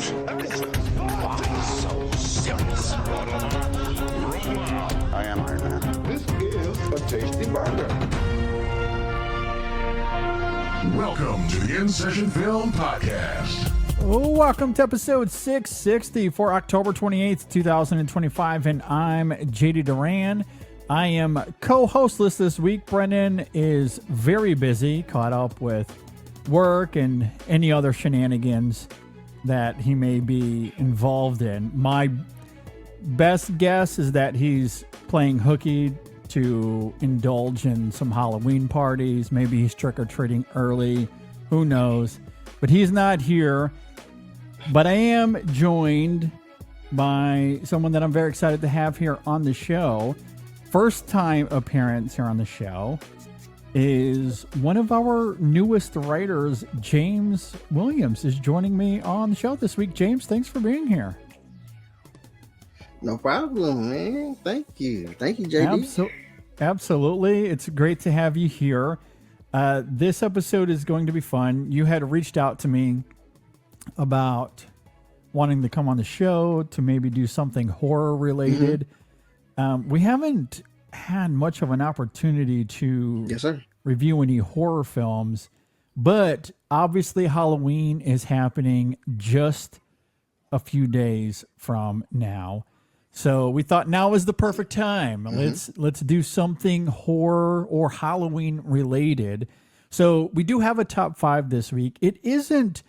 So serious. I am Iron Man. This is a tasty burger. Welcome to the InSession Film Podcast. Welcome to episode 660 for October 28th, 2025, and I'm JD Duran. I am co-hostless this week. Brennan is very busy, caught up with work and any other shenanigans that he may be involved in. My best guess is that he's playing hooky to indulge in some Halloween parties. Maybe he's trick-or-treating early. Who knows? But he's not here. But I am joined by someone that I'm very excited to have here on the show. First time appearance here on the show is one of our newest writers, James Williams, is joining me on the show this week. James, thanks for being here. No problem, man. Thank you. Thank you, JD. Absolutely. It's great to have you here. This episode is going to be fun. You had reached out to me about wanting to come on the show to maybe do something horror related. We haven't had much of an opportunity to review any horror films, but obviously Halloween is happening just a few days from now. So we thought now is the perfect time. Let's do something horror or Halloween related. So we do have a top 5 this week. It isn't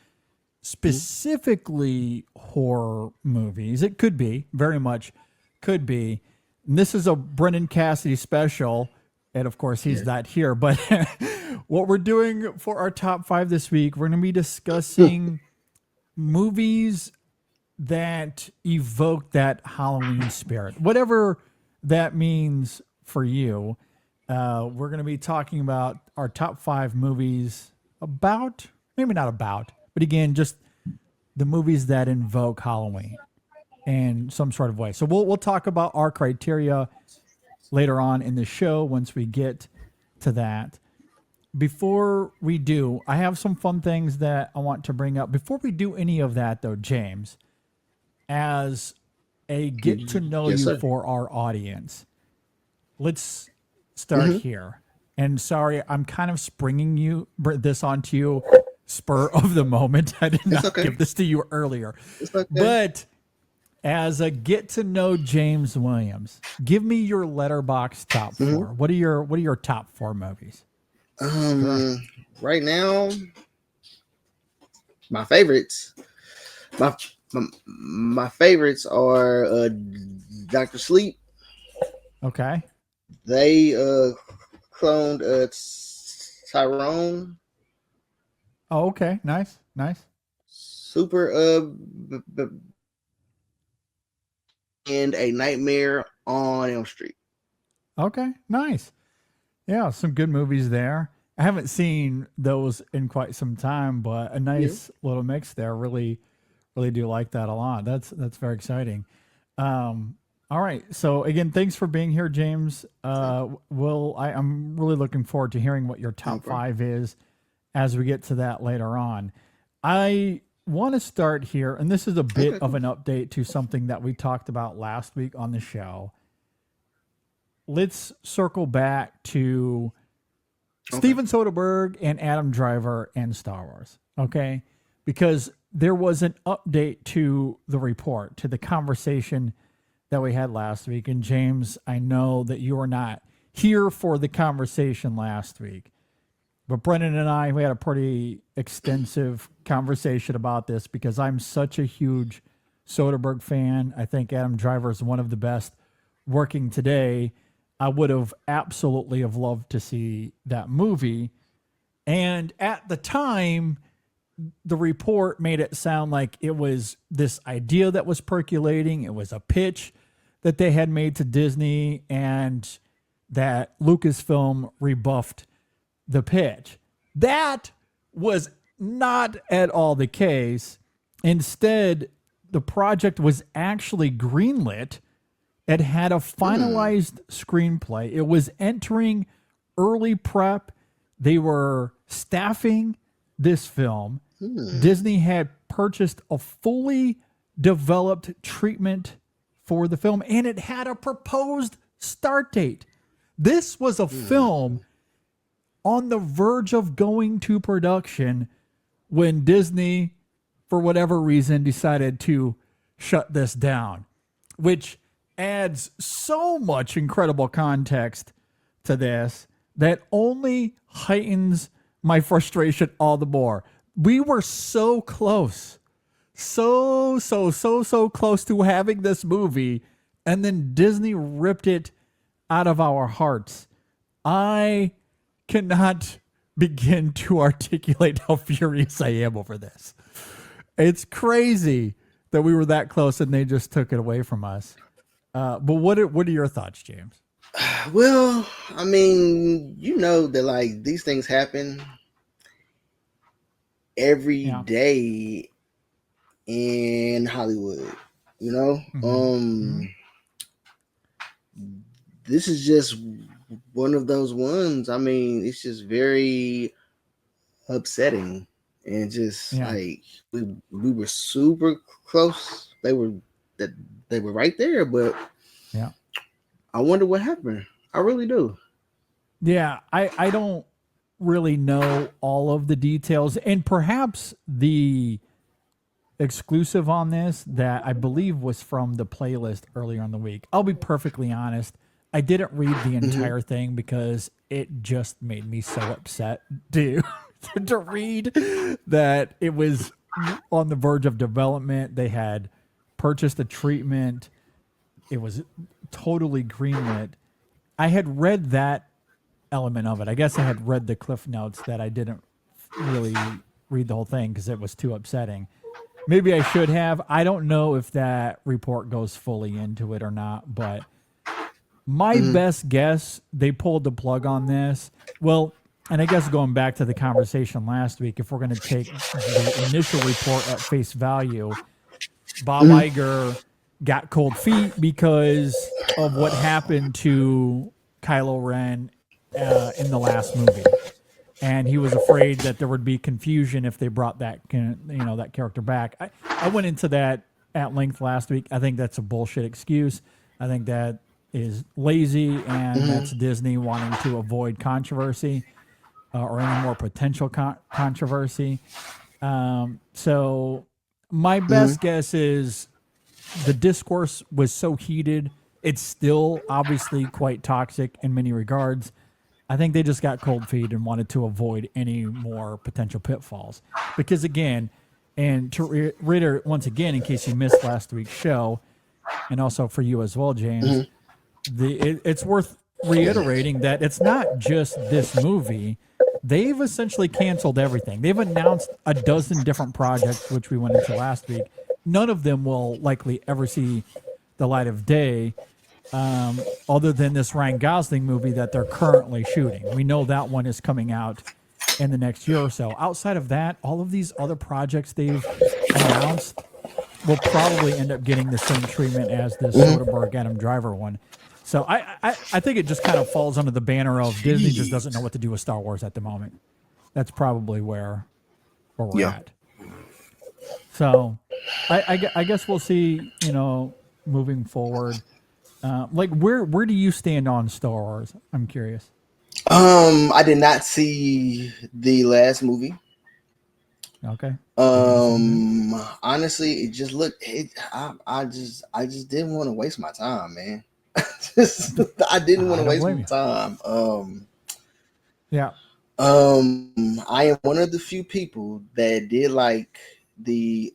specifically horror movies. It could be, very much could be. And this is a Brendan Cassidy special, and of course he's not here, but what we're doing for our top 5 this week, we're going to be discussing movies that evoke that Halloween spirit, whatever that means for you. We're going to be talking about our top 5 movies about, maybe not about, but again, just the movies that invoke Halloween in some sort of way. So we'll talk about our criteria later on in the show once we get to that. Before we do, I have some fun things that I want to bring up. Before we do any of that, though, James, as a get to know you for our audience, let's start here. And sorry, I'm kind of springing this onto you spur of the moment. I did not give this to you earlier. But as a get to know James Williams, give me your Letterboxd top 4. What are your top 4 movies? Right now, my favorites. My favorites are Dr. Sleep. Okay. They cloned Tyrone. Oh, okay. Nice. Super and A Nightmare on Elm Street. Okay, nice. Yeah, some good movies there. I haven't seen those in quite some time, but a nice little mix there. Really do like that a lot. That's very exciting. All right. So again, thanks for being here, James. I'm really looking forward to hearing what your top 5 is as we get to that later on. I want to start here, and this is a bit of an update to something that we talked about last week on the show. Let's circle back to Steven Soderbergh and Adam Driver and Star Wars, okay? Because there was an update to the report, to the conversation that we had last week. And James, I know that you were not here for the conversation last week, but Brendan and I, we had a pretty extensive conversation about this because I'm such a huge Soderbergh fan. I think Adam Driver is one of the best working today. I would have absolutely have loved to see that movie. And at the time, the report made it sound like it was this idea that was percolating. It was a pitch that they had made to Disney and that Lucasfilm rebuffed the pitch. That was not at all the case. Instead, the project was actually greenlit. It had a finalized screenplay. It was entering early prep. They were staffing this film. Disney had purchased a fully developed treatment for the film, and it had a proposed start date. This was a film on the verge of going to production when Disney, for whatever reason, decided to shut this down, which adds so much incredible context to this that only heightens my frustration all the more. We were so close, so close to having this movie, and then Disney ripped it out of our hearts. I cannot begin to articulate how furious I am over this. It's crazy that we were that close and they just took it away from us. But what are your thoughts, James? Well, I mean, you know that like these things happen every day in Hollywood, you know? This is just one of those ones. I mean, it's just very upsetting, and just like we were super close. They were right there, but I wonder what happened. I really do. Yeah, I don't really know all of the details, and perhaps the exclusive on this that I believe was from the playlist earlier in the week. I'll be perfectly honest. I didn't read the entire thing because it just made me so upset to read that it was on the verge of development. They had purchased a treatment. It was totally greenlit. I had read that element of it. I guess I had read the cliff notes that I didn't really read the whole thing because it was too upsetting. Maybe I should have. I don't know if that report goes fully into it or not, but my best guess, they pulled the plug on this. Well, and I guess going back to the conversation last week, if we're going to take the initial report at face value, Bob Iger got cold feet because of what happened to Kylo Ren in the last movie. And he was afraid that there would be confusion if they brought that character back. I went into that at length last week. I think that's a bullshit excuse. I think that is lazy, and that's Disney wanting to avoid controversy or any more potential controversy. So my best guess is the discourse was so heated. It's still obviously quite toxic in many regards. I think they just got cold feet and wanted to avoid any more potential pitfalls. Because again, and to reiterate once again, in case you missed last week's show, and also for you as well, James, it's worth reiterating that it's not just this movie. They've essentially canceled everything. They've announced a dozen different projects, which we went into last week. None of them will likely ever see the light of day, other than this Ryan Gosling movie that they're currently shooting. We know that one is coming out in the next year or so. Outside of that, all of these other projects they've announced will probably end up getting the same treatment as this Soderbergh Adam Driver one. So I think it just kind of falls under the banner of Disney just doesn't know what to do with Star Wars at the moment. That's probably where we're at. So I guess we'll see, moving forward. Where do you stand on Star Wars? I'm curious. I did not see the last movie. Okay. Honestly, it just looked. I just didn't want to waste my time, man. I didn't want to waste my time. I am one of the few people that did like the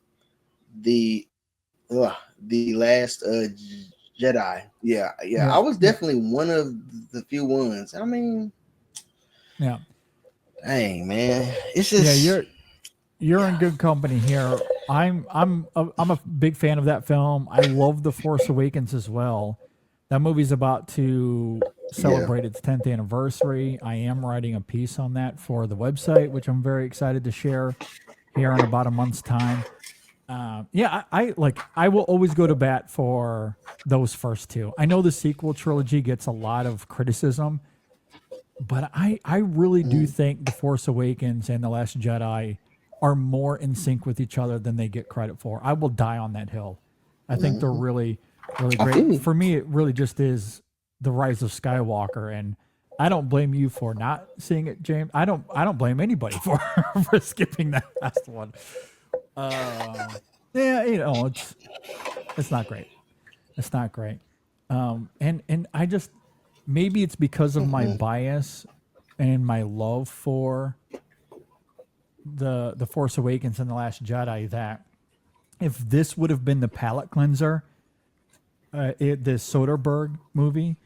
last Jedi. Yeah. I was definitely one of the few ones. I mean, dang, man, it's just you're in good company here. I'm a big fan of that film. I love The Force Awakens as well. That movie's about to celebrate its 10th anniversary. I am writing a piece on that for the website, which I'm very excited to share here in about a month's time. I will always go to bat for those first two. I know the sequel trilogy gets a lot of criticism, but I really do think The Force Awakens and The Last Jedi are more in sync with each other than they get credit for. I will die on that hill. I think they're really, really great. For me, it really just is The Rise of Skywalker, and I don't blame you for not seeing it, James. I don't blame anybody for skipping that last one. Yeah, it's not great. It's not great. And I just, maybe it's because of my bias and my love for the Force Awakens and The Last Jedi, that if this would have been the palate cleanser, this Soderbergh movie,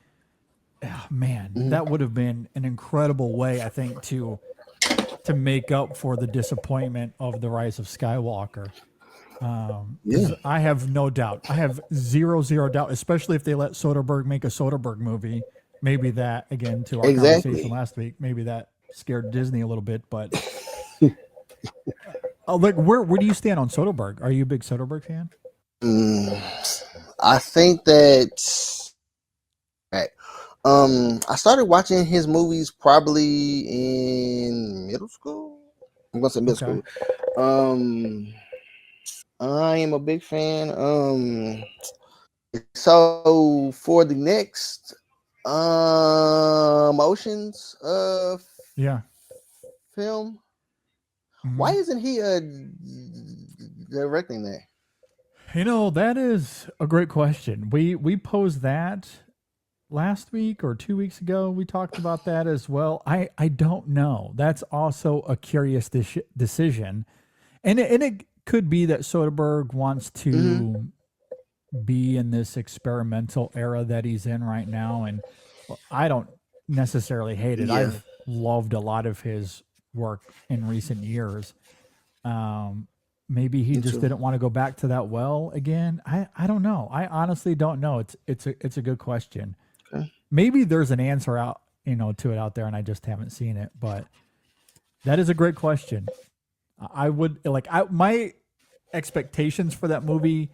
oh, man, that would have been an incredible way, I think, to make up for the disappointment of The Rise of Skywalker. I have no doubt. I have zero doubt, especially if they let Soderbergh make a Soderbergh movie. Maybe that, again, to our conversation last week, maybe that scared Disney a little bit, but like, where do you stand on Soderbergh? Are you a big Soderbergh fan? I think that I started watching his movies probably in middle school. I'm gonna say middle school. I am a big fan. So for the next Oceans film, why isn't he directing that? That is a great question. We posed that last week or 2 weeks ago. We talked about that as well. I don't know. That's also a curious decision, and it could be that Soderbergh wants to be in this experimental era that he's in right now, and I don't necessarily hate it. I've loved a lot of his work in recent years. Maybe he just didn't want to go back to that well again. I don't know. I honestly don't know. It's a good question. Okay. Maybe there's an answer out, to it out there, and I just haven't seen it. But that is a great question. I would my expectations for that movie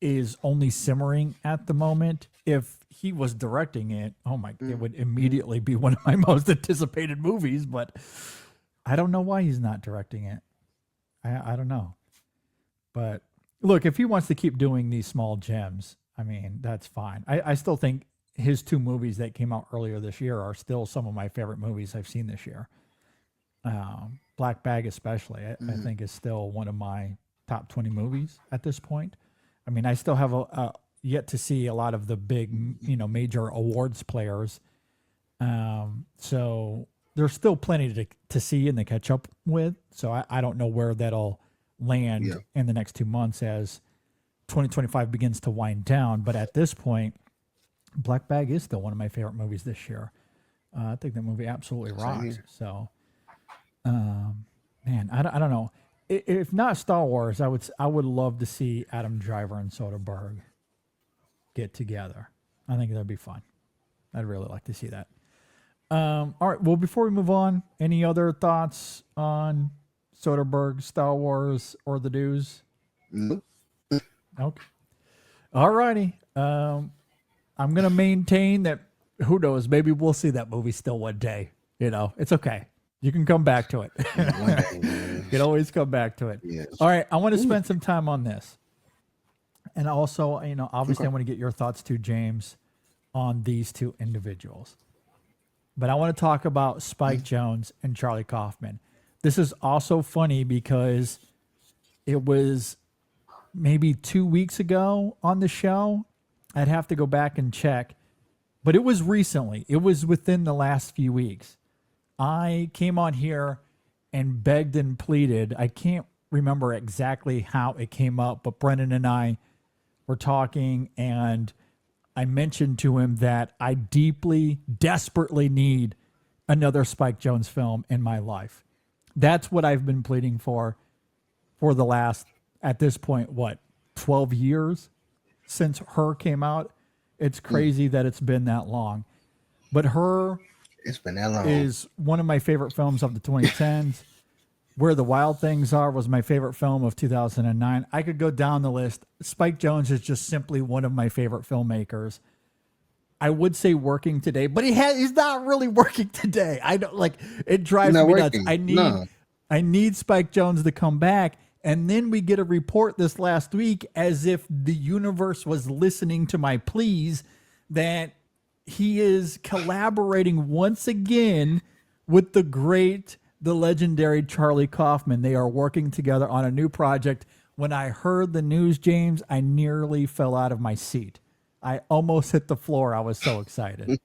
is only simmering at the moment. If he was directing it, it would immediately be one of my most anticipated movies. But I don't know why he's not directing it. I don't know. But look, if he wants to keep doing these small gems, I mean, that's fine. I still think his two movies that came out earlier this year are still some of my favorite movies I've seen this year. Black Bag especially, I think is still one of my top 20 movies at this point. I mean, I still have yet to see a lot of the big, major awards players. So there's still plenty to see and to catch up with. So I don't know where that'll land in the next 2 months as 2025 begins to wind down. But at this point, Black Bag is still one of my favorite movies this year. I think that movie absolutely rocks. So, man, I don't know. If not Star Wars, I would love to see Adam Driver and Soderbergh get together. I think that'd be fun. I'd really like to see that. All right. Well, before we move on, any other thoughts on Soderbergh, Star Wars, or the Deuce? Okay. All righty. I'm going to maintain that, who knows, maybe we'll see that movie still one day. It's okay. You can come back to it. You can always come back to it. Yes. All right. I want to spend some time on this. And also, obviously I want to get your thoughts too, James, on these two individuals. But I want to talk about Spike Jonze and Charlie Kaufman. This is also funny because it was maybe 2 weeks ago on the show. I'd have to go back and check. But it was recently. It was within the last few weeks. I came on here and begged and pleaded. I can't remember exactly how it came up, but Brendan and I were talking, and I mentioned to him that I deeply, desperately need another Spike Jonze film in my life. That's what I've been pleading for the last, at this point, 12 years since Her came out. It's crazy that it's been that long. But Her It's been that long. Is one of my favorite films of the 2010s. Where the Wild Things Are was my favorite film of 2009. I could go down the list. Spike Jonze is just simply one of my favorite filmmakers. I would say Working Today, but he's not really working today. I don't it drives me nuts. I need Spike Jonze to come back. And then we get a report this last week, as if the universe was listening to my pleas, that he is collaborating once again with the legendary Charlie Kaufman. They are working together on a new project. When I heard the news, James, I nearly fell out of my seat. I almost hit the floor. I was so excited.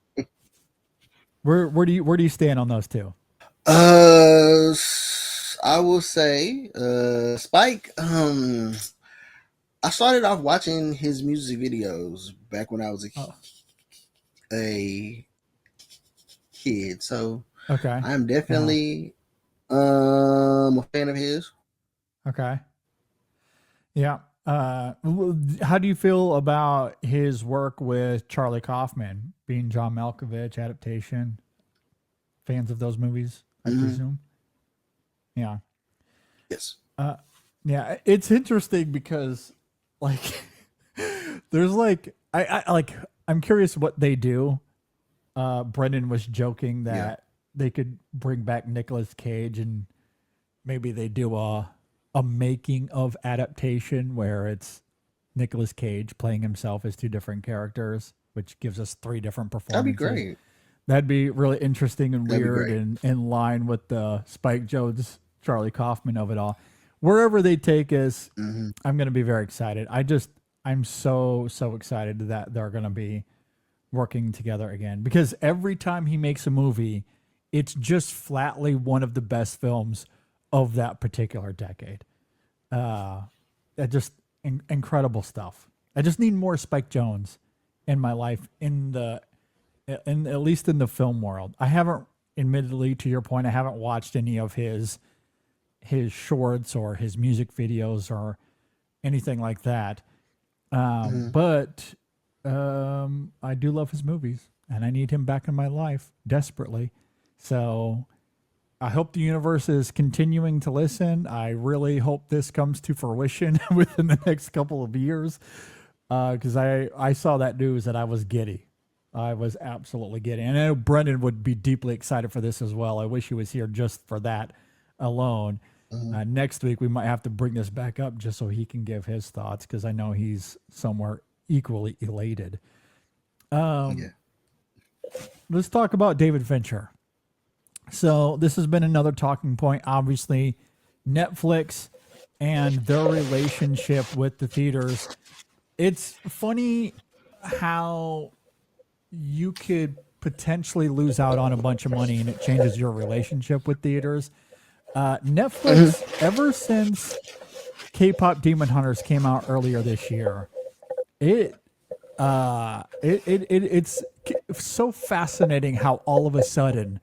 Where do you stand on those two? I will say, Spike. I started off watching his music videos back when I was a kid, so okay, I'm definitely a fan of his. Okay, yeah. How do you feel about his work with Charlie Kaufman, being John Malkovich adaptation? Fans of those movies, I presume. Yeah. Yes. Yeah, it's interesting because, like, there's like I'm curious what they do. Brendan was joking that they could bring back Nicolas Cage and maybe they do a making of adaptation where it's Nicolas Cage playing himself as two different characters, which gives us 3 different performances. That'd be great. That'd be really interesting and weird and in line with the Spike Jonze, Charlie Kaufman of it all. Wherever they take us, I'm going to be very excited. I'm so excited that they're going to be working together again, because every time he makes a movie, it's just flatly one of the best films of that particular decade. Just incredible stuff. I just need more Spike Jonze in my life, at least in the film world. I haven't, admittedly, to your point, I haven't watched any of his shorts or his music videos or anything like that. But I do love his movies, and I need him back in my life desperately. So I hope the universe is continuing to listen. I really hope this comes to fruition within the next couple of years, because I saw that news and I was giddy. I was absolutely giddy. And I know Brendan would be deeply excited for this as well. I wish he was here just for that alone. Next week, we might have to bring this back up just so he can give his thoughts, because I know he's somewhere equally elated. Let's talk about David Fincher. So this has been another talking point. Obviously, Netflix and their relationship with the theaters. It's funny how you could potentially lose out on a bunch of money and it changes your relationship with theaters. Netflix, ever since K-pop Demon Hunters came out earlier this year, it's so fascinating how all of a sudden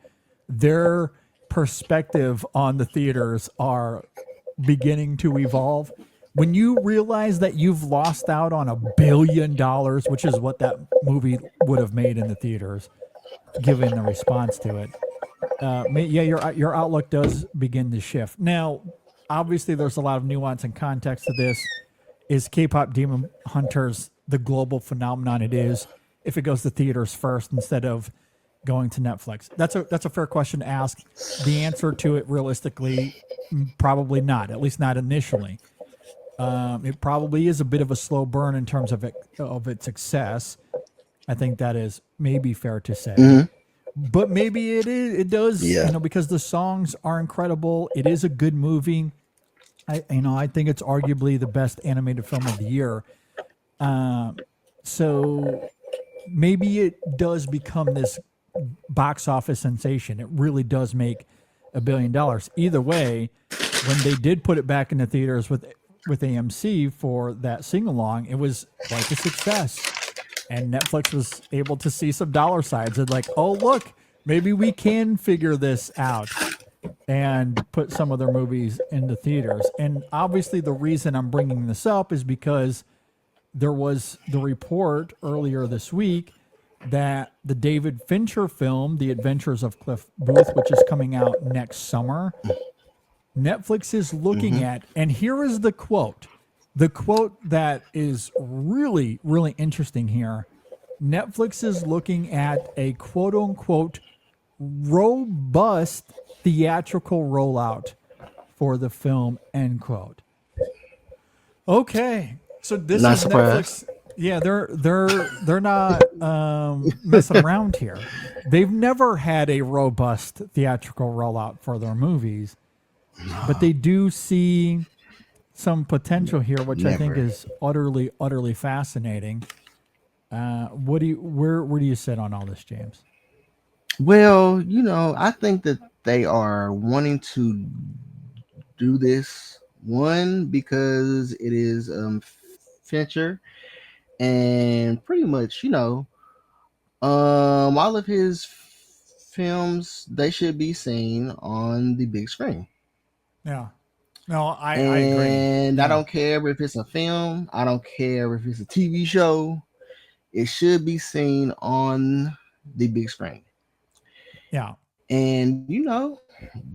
their perspective on the theaters are beginning to evolve. When you realize that you've lost out on $1 billion, which is what that movie would have made in the theaters, given the response to it, your outlook does begin to shift. Now, obviously, there's a lot of nuance and context to this. Is K-pop Demon Hunters the global phenomenon it is if it goes to theaters first instead of going to Netflix? That's a fair question to ask. The answer to it, realistically, probably not. At least not initially. It probably is a bit of a slow burn in terms of its success. I think that is maybe fair to say. But maybe it is. It does. Because the songs are incredible. It is a good movie. I think it's arguably the best animated film of the year. So maybe it does become this box office sensation. It really does make $1 billion. Either way, when they did put it back in the theaters with AMC for that sing-along, it was quite a success. And Netflix was able to see some dollar signs and like, oh, look, maybe we can figure this out and put some of their movies into theaters. And obviously the reason I'm bringing this up is because there was the report earlier this week that the David Fincher film, The Adventures of Cliff Booth, which is coming out next summer, Netflix is looking at, and here is the quote that is really, really interesting here. Netflix is looking at a quote unquote robust theatrical rollout for the film, end quote. Okay. So this Not is surprised. Netflix. Yeah, they're not messing around here. They've never had a robust theatrical rollout for their movies, but they do see some potential here, which I think Never. is utterly fascinating. Where do you sit on all this, James? Well, I think that they are wanting to do this one because it is Fincher, and pretty much, all of his films, they should be seen on the big screen. Yeah. No, I agree. And I Yeah. don't care if it's a film, I don't care if it's a TV show. It should be seen on the big screen. Yeah. And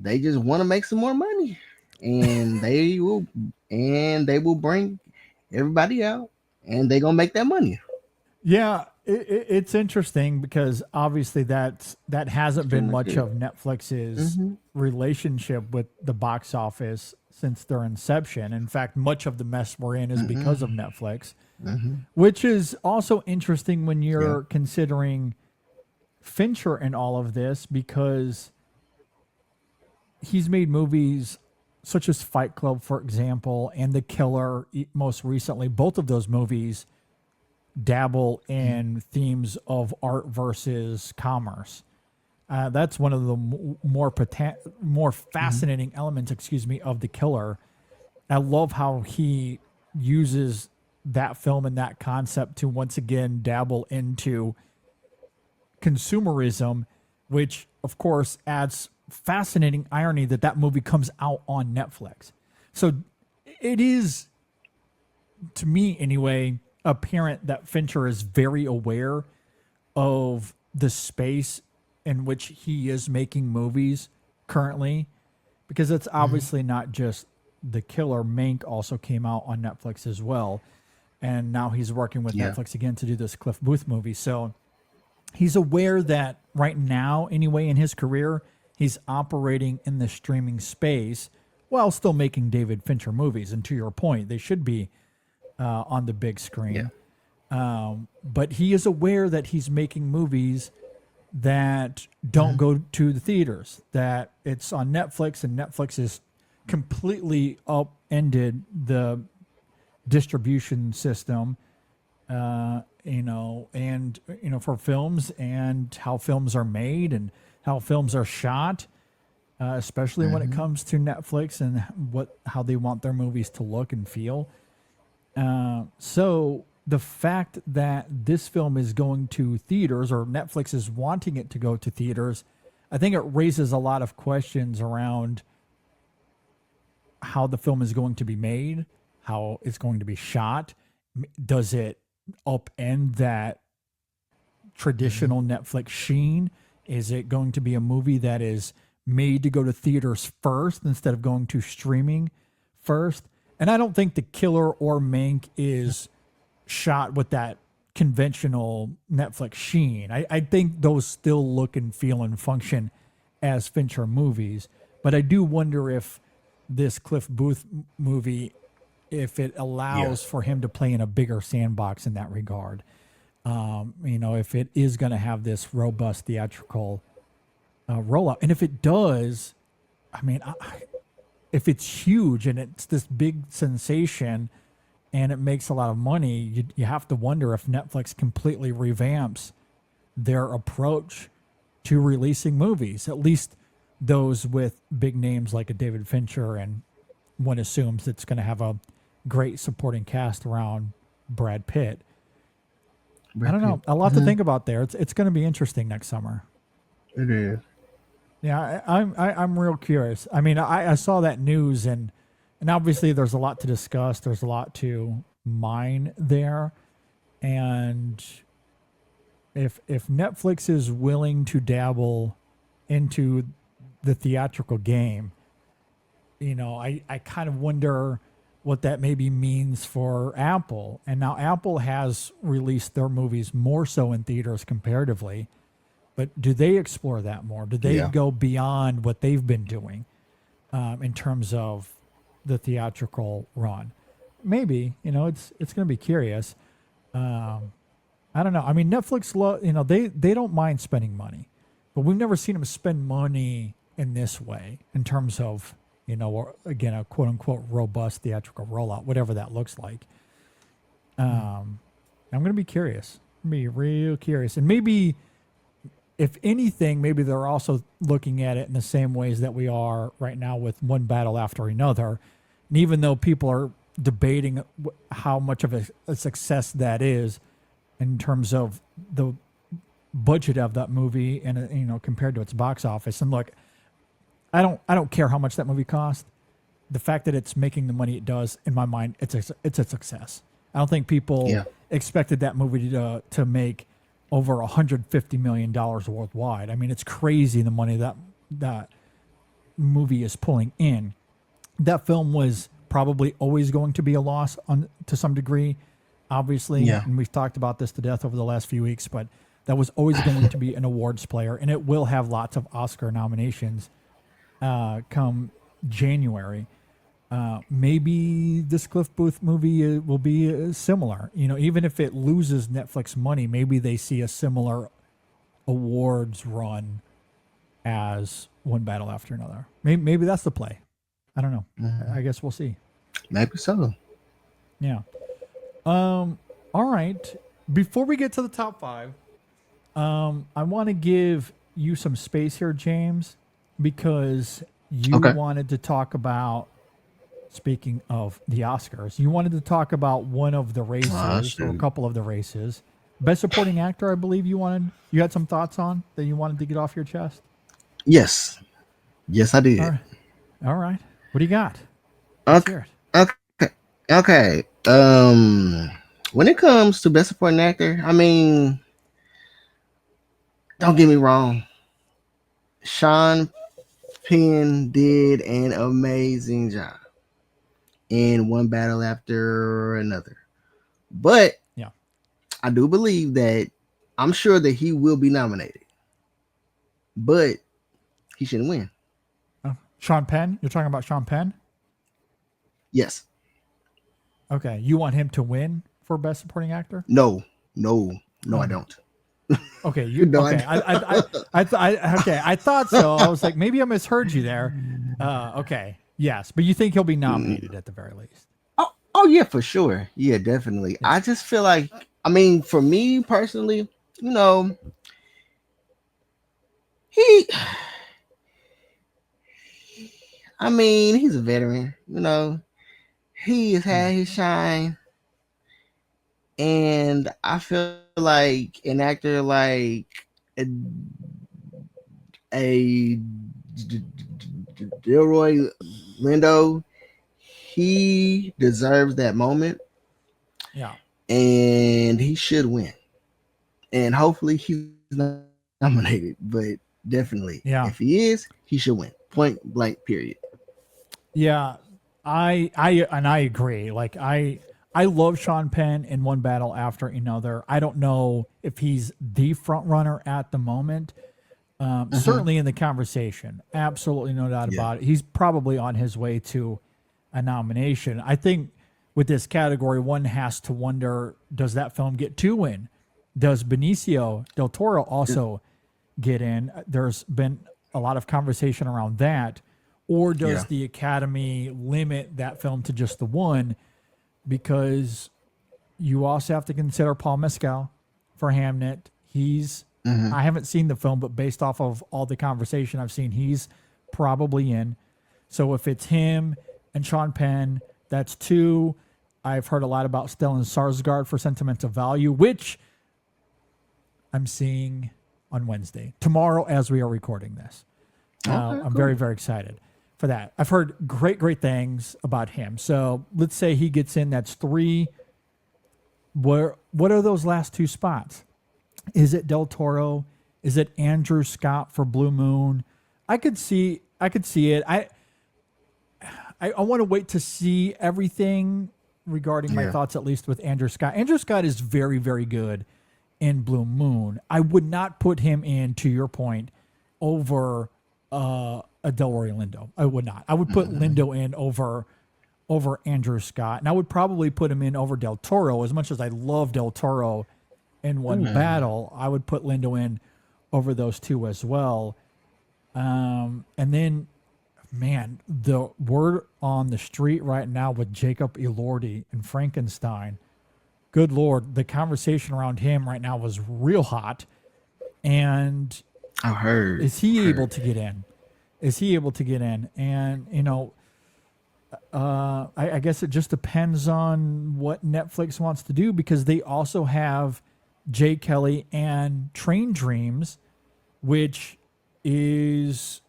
they just want to make some more money, and they will bring everybody out, and they gonna make that money. Yeah, it's interesting because obviously that hasn't been Extremely much good. of Netflix's relationship with the box office since their inception. In fact, much of the mess we're in is because of Netflix, which is also interesting when you're considering Fincher and all of this, because he's made movies such as Fight Club, for example, and The Killer most recently. Both of those movies dabble in themes of art versus commerce. That's one of the more fascinating elements, of The Killer. I love how he uses that film and that concept to once again dabble into consumerism, which of course adds fascinating irony that movie comes out on Netflix. So it is, to me anyway, apparent that Fincher is very aware of the space in which he is making movies currently, because it's obviously not just The Killer. Mank also came out on Netflix as well, and now he's working with Netflix again to do this Cliff Booth movie. So he's aware that right now, anyway, in his career, he's operating in the streaming space while still making David Fincher movies. And to your point, they should be on the big screen. But he is aware that he's making movies that don't go to the theaters, that it's on Netflix, and Netflix has completely upended the distribution system, for films and how films are made and how films are shot, especially when it comes to Netflix and how they want their movies to look and feel. So the fact that this film is going to theaters, or Netflix is wanting it to go to theaters, I think it raises a lot of questions around how the film is going to be made, how it's going to be shot. Does it upend that traditional Netflix sheen? Is it going to be a movie that is made to go to theaters first instead of going to streaming first? And I don't think The Killer or Mank is shot with that conventional Netflix sheen. I think those still look and feel and function as Fincher movies. But I do wonder if this Cliff Booth movie, if it allows for him to play in a bigger sandbox in that regard. If it is going to have this robust theatrical rollout. And if it does, if it's huge and it's this big sensation and it makes a lot of money, you have to wonder if Netflix completely revamps their approach to releasing movies, at least those with big names like a David Fincher, and one assumes it's going to have a great supporting cast around Brad Pitt. I don't know. A lot to think about there. It's going to be interesting next summer. It is. Yeah, I'm real curious. I saw that news, and obviously there's a lot to discuss. There's a lot to mine there, and if Netflix is willing to dabble into the theatrical game, I kind of wonder what that maybe means for Apple. And now Apple has released their movies more so in theaters comparatively. But do they explore that more? Do they go beyond what they've been doing? in terms of the theatrical run. Maybe, it's going to be curious. I don't know. I mean, Netflix, they don't mind spending money, but we've never seen them spend money in this way in terms of, or again, a quote unquote robust theatrical rollout, whatever that looks like. I'm going to be curious. I'm going to be real curious. And maybe, if anything, maybe they're also looking at it in the same ways that we are right now with One Battle After Another. And even though people are debating how much of a success that is in terms of the budget of that movie and, compared to its box office. And look, I don't care how much that movie cost. The fact that it's making the money it does, in my mind, it's a success. I don't think people expected that movie to make over $150 million worldwide. I mean, it's crazy the money that movie is pulling in. That film was probably always going to be a loss to some degree, obviously. Yeah. And we've talked about this to death over the last few weeks, but that was always going to be an awards player, and it will have lots of Oscar nominations come January. Maybe this Cliff Booth movie will be similar. Even if it loses Netflix money, maybe they see a similar awards run as One Battle After Another. Maybe that's the play. I don't know. I guess we'll see. Maybe so. Yeah. All right. Before we get to the top 5, I want to give you some space here, James, because you wanted to talk about, speaking of the Oscars, you wanted to talk about one of the races or a couple of the races. Best Supporting Actor, I believe you had some thoughts on that you wanted to get off your chest? Yes, I did. All right. What do you got? Okay. When it comes to Best Supporting Actor, I mean, don't get me wrong. Sean Penn did an amazing job in One Battle After Another. But I do believe that I'm sure that he will be nominated. But he shouldn't win. Sean Penn? You're talking about Sean Penn? Yes. Okay. You want him to win for Best Supporting Actor? No, I don't. Okay, okay. I thought so. I was like, maybe I misheard you there. Okay, yes, but you think he'll be nominated at the very least? Oh yeah, for sure. Yeah, definitely. Yeah. I just feel like, I mean, for me personally, he's a veteran. He has had his shine. And I feel like an actor like a Delroy Lindo, he deserves that moment. Yeah. And he should win. And hopefully he's not nominated, but definitely, if he is, he should win. Point blank, period. Yeah. I agree. Like I love Sean Penn in One Battle After Another. I don't know if he's the front runner at the moment. Certainly in the conversation. Absolutely no doubt about it. He's probably on his way to a nomination. I think with this category, one has to wonder, does that film get 2 win? Does Benicio del Toro also get in? There's been a lot of conversation around that. Or does the Academy limit that film to just the 1? Because you also have to consider Paul Mescal for Hamnet. He's I haven't seen the film, but based off of all the conversation I've seen, he's probably in. So if it's him and Sean Penn, that's 2. I've heard a lot about Stellan Skarsgård for Sentimental Value, which I'm seeing on Wednesday, tomorrow as we are recording this. I'm very, very excited for that. I've heard great things about him. So let's say he gets in, that's 3. What are those last 2 spots? Is it Del Toro? Is it Andrew Scott for Blue Moon? I could see it. I want to wait to see everything regarding my thoughts, at least with Andrew Scott. Andrew Scott is very, very good in Blue Moon. I would not put him in, to your point, over a Delroy Lindo. I would not. I would put Lindo in over Andrew Scott, and I would probably put him in over Del Toro. As much as I love Del Toro in One Battle, I would put Lindo in over those two as well. And then, man, the word on the street right now with Jacob Elordi and Frankenstein, good Lord, the conversation around him right now was real hot. And I heard. Is he able to get in? And, you know, I guess it just depends on what Netflix wants to do, because they also have Jay Kelly and Train Dreams, which is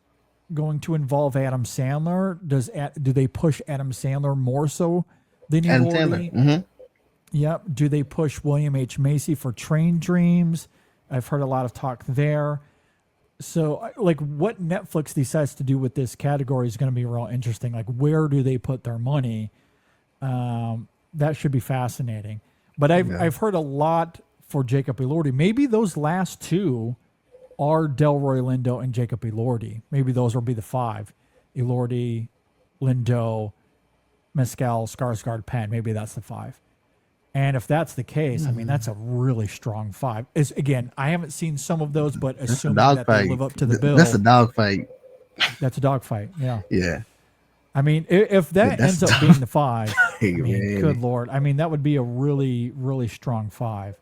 going to involve Adam Sandler. Do they push Adam Sandler more so than Adam Sandler? Mm-hmm. Yep. Do they push William H. Macy for Train Dreams? I've heard a lot of talk there. So, like, what Netflix decides to do with this category is going to be real interesting. Like, where do they put their money? That should be fascinating. But I've heard a lot for Jacob Elordi. Maybe those last two are Delroy Lindo and Jacob Elordi. Maybe those will be the five. Elordi, Lindo, Mescal, Skarsgård, Penn. Maybe that's the five. And if that's the case, I mean, that's a really strong five. Again, I haven't seen some of those, but assuming that they live up to the bill. That's a dog fight. That's a dog fight, yeah. Yeah. I mean, if that ends up being the five, I mean, man. good Lord. I mean, that would be a really, really strong five.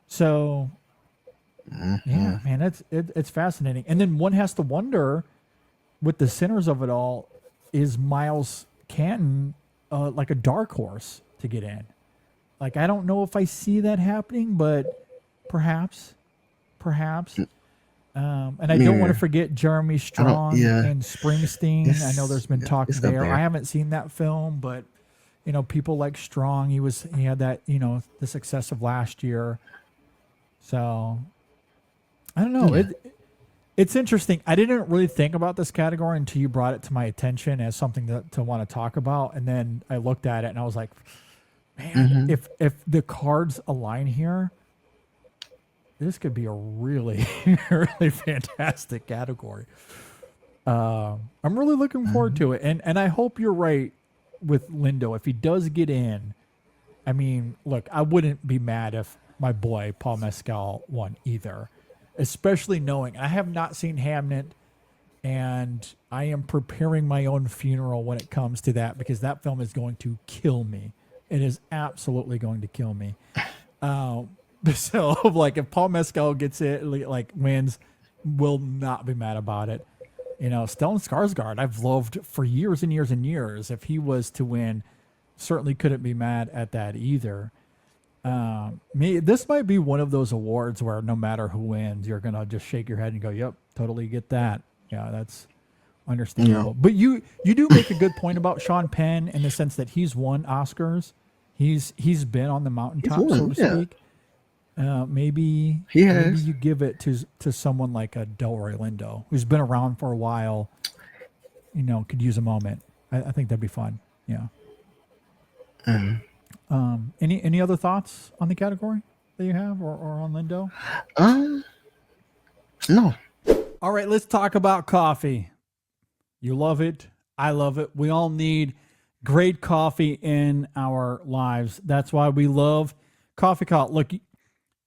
So, yeah, man, it's fascinating. And then one has to wonder, with the sinners of it all, is Miles Canton like a dark horse to get in? Like, I don't know if I see that happening, but perhaps. And I don't want to forget Jeremy Strong and Springsteen. I know there's been talk there. I haven't seen that film, but you know, people like Strong. He had that, you know, the success of last year. So I don't know. It's interesting. I didn't really think about this category until you brought it to my attention as something to want to talk about. And then I looked at it and I was like, man, if the cards align here, this could be a really, really fantastic category. I'm really looking forward to it. And I hope you're right with Lindo. If he does get in, I mean, look, I wouldn't be mad if my boy Paul Mescal won either, especially knowing I have not seen Hamnet, and I am preparing my own funeral when it comes to that, because that film is going to kill me. It is absolutely going to kill me. So, like, if Paul Mescal gets it, like, wins, will not be mad about it. You know, Stellan Skarsgård, I've loved for years and years and years. If he was to win, certainly couldn't be mad at that either. This might be one of those awards where no matter who wins, you're going to just shake your head and go, yep, totally get that. Yeah, that's understandable. Yeah. But you do make a good point about Sean Penn in the sense that he's won Oscars. He's been on the mountaintop, so to speak. Maybe you give it to someone like a Delroy Lindo, who's been around for a while, you know, could use a moment. I think that'd be fun. Yeah. Any other thoughts on the category that you have or on Lindo? No. All right, let's talk about coffee. You love it. I love it. We all need great coffee in our lives. That's why we love Coffee Cult. Look,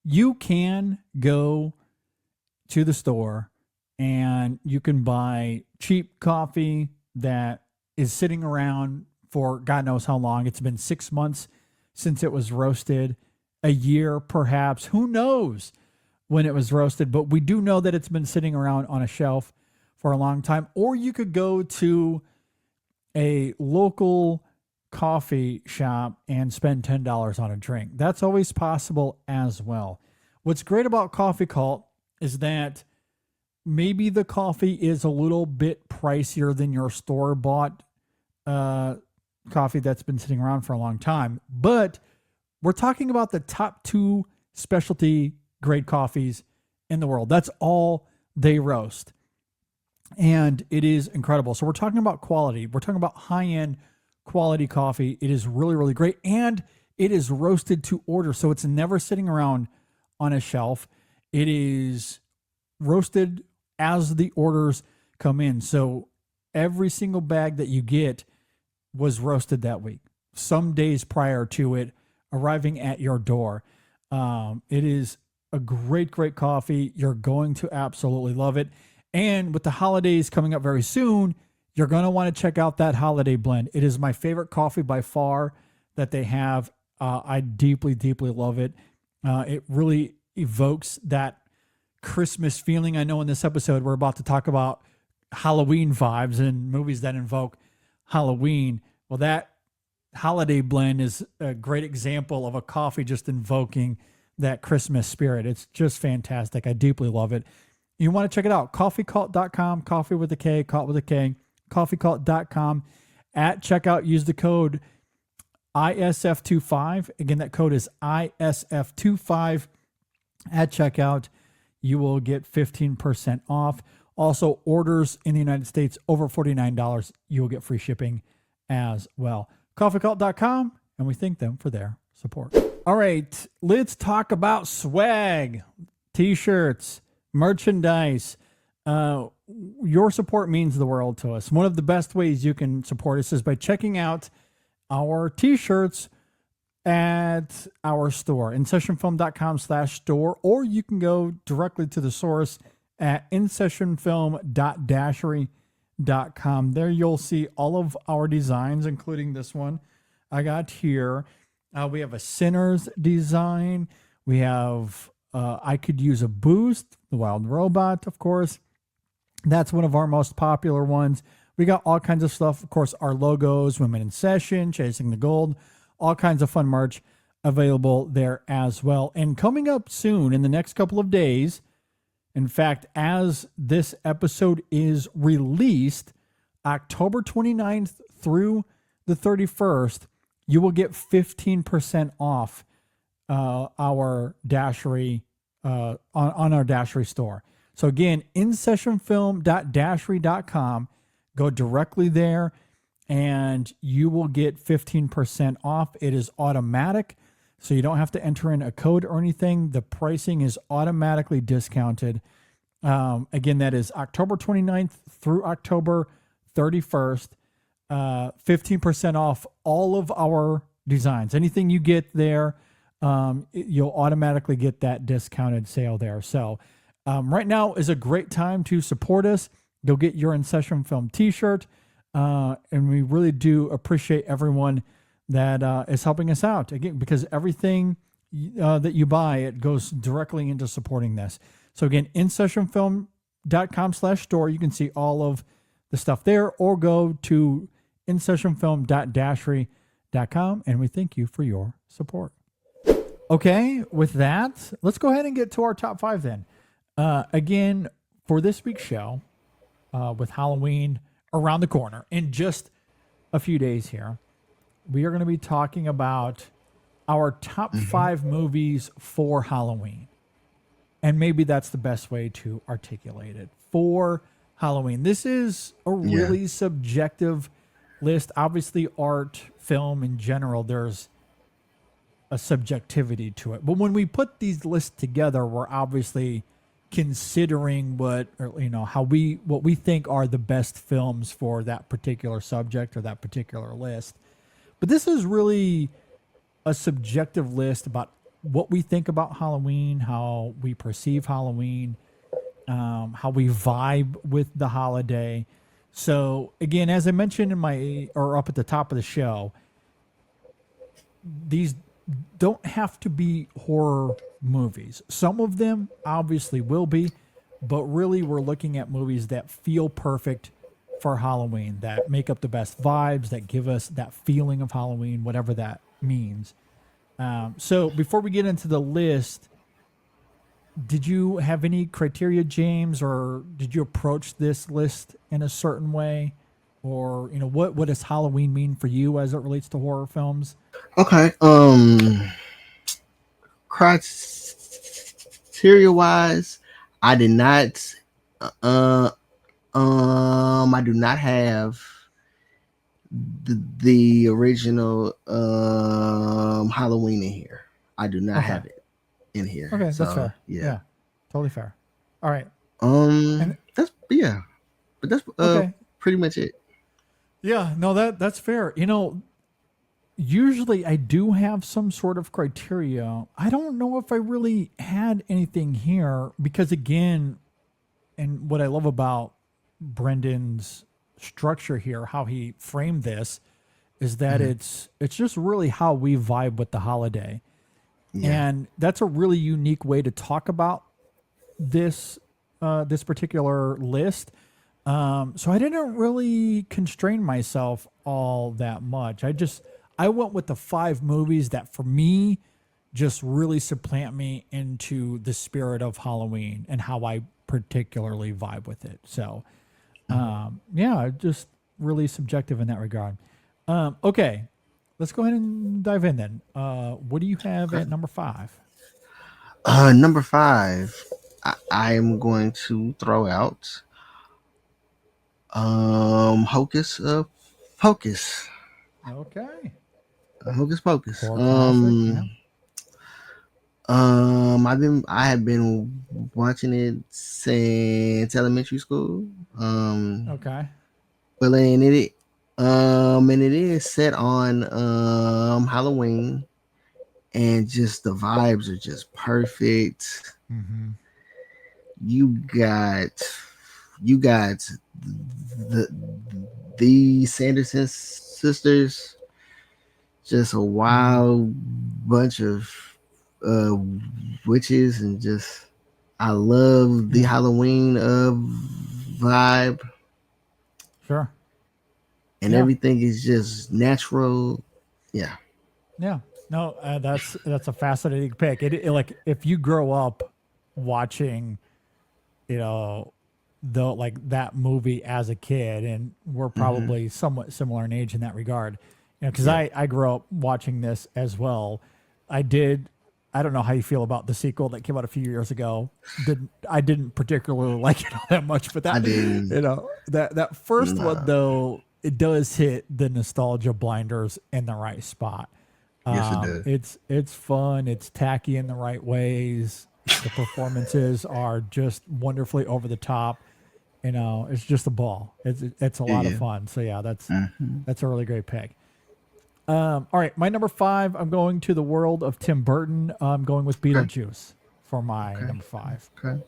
you can go to the store and you can buy cheap coffee that is sitting around for God knows how long. It's been 6 months since it was roasted, a year perhaps. Who knows when it was roasted, but we do know that it's been sitting around on a shelf for a long time. Or you could go to a local coffee shop and spend $10 on a drink. That's always possible as well. What's great about Coffee Cult is that maybe the coffee is a little bit pricier than your store-bought coffee that's been sitting around for a long time, but we're talking about the top 2 specialty grade coffees in the world. That's all they roast, and it is incredible. So we're talking about quality. We're talking about high-end quality coffee. It is really, really great, and it is roasted to order, so it's never sitting around on a shelf. It is roasted as the orders come in. So every single bag that you get was roasted that week, some days prior to it arriving at your door. It is a great, great coffee. You're going to absolutely love it. And with the holidays coming up very soon, you're going to want to check out that holiday blend. It is my favorite coffee by far that they have. I deeply, deeply love it. It really evokes that Christmas feeling. I know in this episode, we're about to talk about Halloween vibes and movies that invoke Halloween. Well, that holiday blend is a great example of a coffee just invoking that Christmas spirit. It's just fantastic. I deeply love it. You want to check it out. Coffeecult.com, coffee with a K, cult with a K, coffeecult.com. At checkout, use the code ISF25. Again, that code is ISF25 at checkout. You will get 15% off. Also, orders in the United States over $49, you will get free shipping as well. Coffeecult.com, and we thank them for their support. All right, let's talk about swag, t-shirts, merchandise. Your support means the world to us. One of the best ways you can support us is by checking out our t-shirts at our store, InSessionFilm.com/store, or you can go directly to the source at InSessionFilm.dashery.com. There you'll see all of our designs, including this one I got here. We have a Sinners design. We have I Could Use a Boost, the Wild Robot, of course. That's one of our most popular ones. We got all kinds of stuff. Of course, our logos, Women in Session, Chasing the Gold, all kinds of fun merch available there as well. And coming up soon in the next couple of days, in fact, as this episode is released, October 29th through the 31st, you will get 15% off our Dashery on our Dashery store. So again, InSessionFilm.dashery.com. Go directly there, and you will get 15% off. It is automatic, so you don't have to enter in a code or anything. The pricing is automatically discounted. Again, that is October 29th through October 31st. 15% off all of our designs. Anything you get there, you'll automatically get that discounted sale there. So right now is a great time to support us. Go get your InSession Film t-shirt. And we really do appreciate everyone that is helping us out. Again, because everything that you buy, it goes directly into supporting this. So again, InSessionFilm.com/store. You can see all of the stuff there, or go to InSessionFilm.dashery.com, and we thank you for your support. Okay, with that, let's go ahead and get to our top 5 then. Again, for this week's show, with Halloween around the corner in just a few days here, we are going to be talking about our top 5 movies for Halloween. And maybe that's the best way to articulate it. For Halloween. This is a really subjective list. Obviously, art, film in general, there's a subjectivity to it. But when we put these lists together, we're obviously considering what we think are the best films for that particular subject or that particular list. But this is really a subjective list about what we think about Halloween, how we perceive Halloween, how we vibe with the holiday. So again, as I mentioned up at the top of the show, these don't have to be horror movies. Some of them obviously will be, but really we're looking at movies that feel perfect for Halloween, that make up the best vibes, that give us that feeling of Halloween, whatever that means. So before we get into the list, did you have any criteria, James, or did you approach this list in a certain way? Or, what does Halloween mean for you as it relates to horror films? Okay. Criteria wise, I did not I do not have the original Halloween in here. I do not have it in here. Okay, so, that's fair. Yeah, totally fair. All right. But But that's Okay. pretty much it. Yeah, no, that's fair. Usually I do have some sort of criteria. I don't know if I really had anything here because again, and what I love about Brendan's structure here, how he framed this, is that it's just really how we vibe with the holiday. Yeah. And that's a really unique way to talk about this this particular list. So I didn't really constrain myself all that much. I went with the 5 movies that for me just really supplant me into the spirit of Halloween and how I particularly vibe with it. So yeah, just really subjective in that regard. Okay, let's go ahead and dive in then. What do you have at number 5? Number 5, I am going to throw out Hocus Pocus. Okay. Hocus Pocus. Horror classic. I have been watching it since elementary school. Okay. Well, and it is set on Halloween, and just the vibes are just perfect. Mm-hmm. You got the Sanderson sisters, just a wild bunch of witches, and just I love the Halloween vibe, Sure. and everything is just natural. Yeah. No, that's a fascinating pick. Like if you grow up watching, that movie as a kid, and we're probably somewhat similar in age in that regard. Because I grew up watching this as well. I don't know how you feel about the sequel that came out a few years ago. I didn't particularly like it all that much, but I didn't. That first one though, it does hit the nostalgia blinders in the right spot. Yes, it does. It's fun. It's tacky in the right ways. The performances are just wonderfully over the top. It's just a ball. It's a lot of fun. So yeah, that's a really great pick. All right, my number 5. I'm going to the world of Tim Burton. I'm going with Beetlejuice for my number 5. Okay.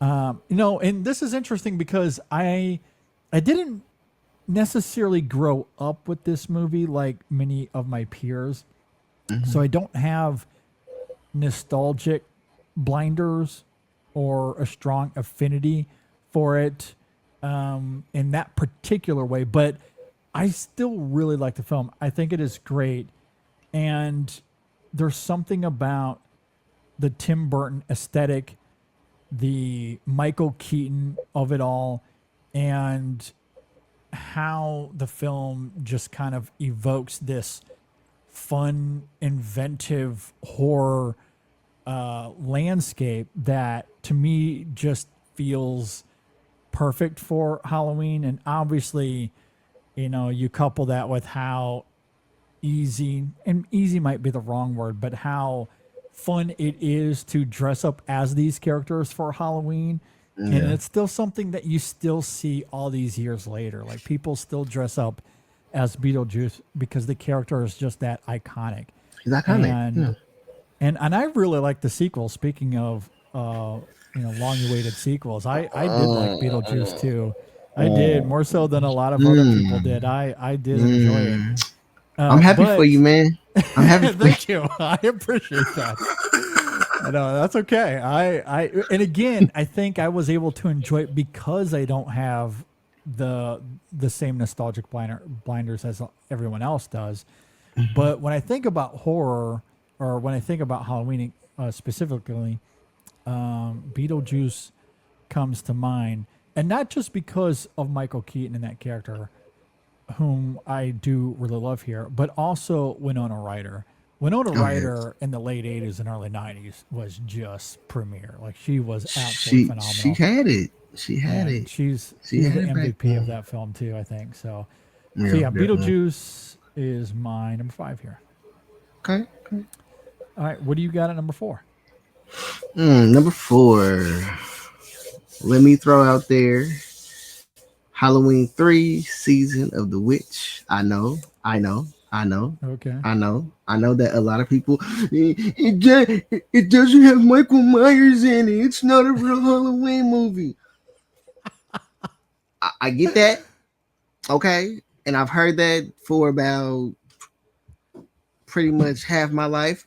And this is interesting because I didn't necessarily grow up with this movie like many of my peers. So I don't have nostalgic blinders or a strong affinity for it in that particular way, but I still really like the film. I think it is great, and there's something about the Tim Burton aesthetic, the Michael Keaton of it all, and how the film just kind of evokes this fun, inventive horror landscape that to me just feels perfect for Halloween. And obviously, you couple that with how easy might be the wrong word, but how fun it is to dress up as these characters for Halloween. Yeah. And it's still something that you still see all these years later. Like people still dress up as Beetlejuice because the character is just that iconic. He's iconic. And I really like the sequel. Speaking of long-awaited sequels, I did like Beetlejuice too. I did, more so than a lot of other people did. I did enjoy it. I'm happy for you, man. I'm happy for Thank you. I appreciate that. No, that's okay. And again, I think I was able to enjoy it because I don't have the same nostalgic blinders as everyone else does. But when I think about horror, or when I think about Halloween specifically, Beetlejuice comes to mind. And not just because of Michael Keaton and that character, whom I do really love here, but also Winona Ryder. Winona Ryder in the late 80s and early 90s was just premier. Like she was absolutely phenomenal. She had it. She had it. She's the MVP of that film too, I think. So yeah, Beetlejuice is my number 5 here. Okay. All right, what do you got at number 4? Number 4. Let me throw out there Halloween 3, Season of the Witch. I know. Okay. I know that a lot of people it doesn't have Michael Myers in it. It's not a real Halloween movie. I get that. Okay. And I've heard that for about pretty much half my life.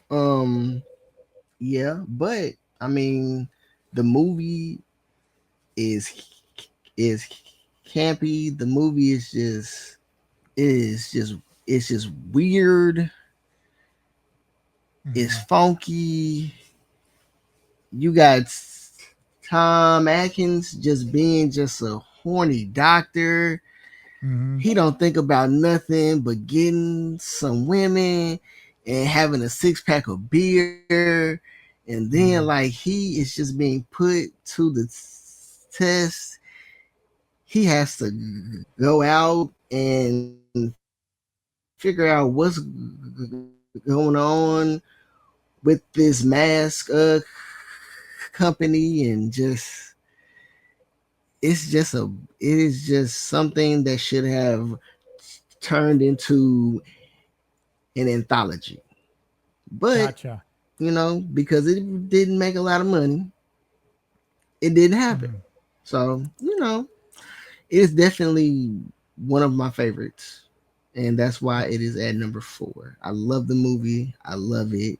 Yeah, but I mean the movie is campy. The movie it's just weird. It's funky. You got Tom Atkins just being just a horny doctor. He don't think about nothing but getting some women and having a 6-pack of beer. And then like he is just being put to the test. He has to go out and figure out what's going on with this mask company, and just it is just something that should have turned into an anthology. But you know, because it didn't make a lot of money, it didn't happen. So, you know, it is definitely one of my favorites. And that's why it is at number 4. I love the movie. I love it.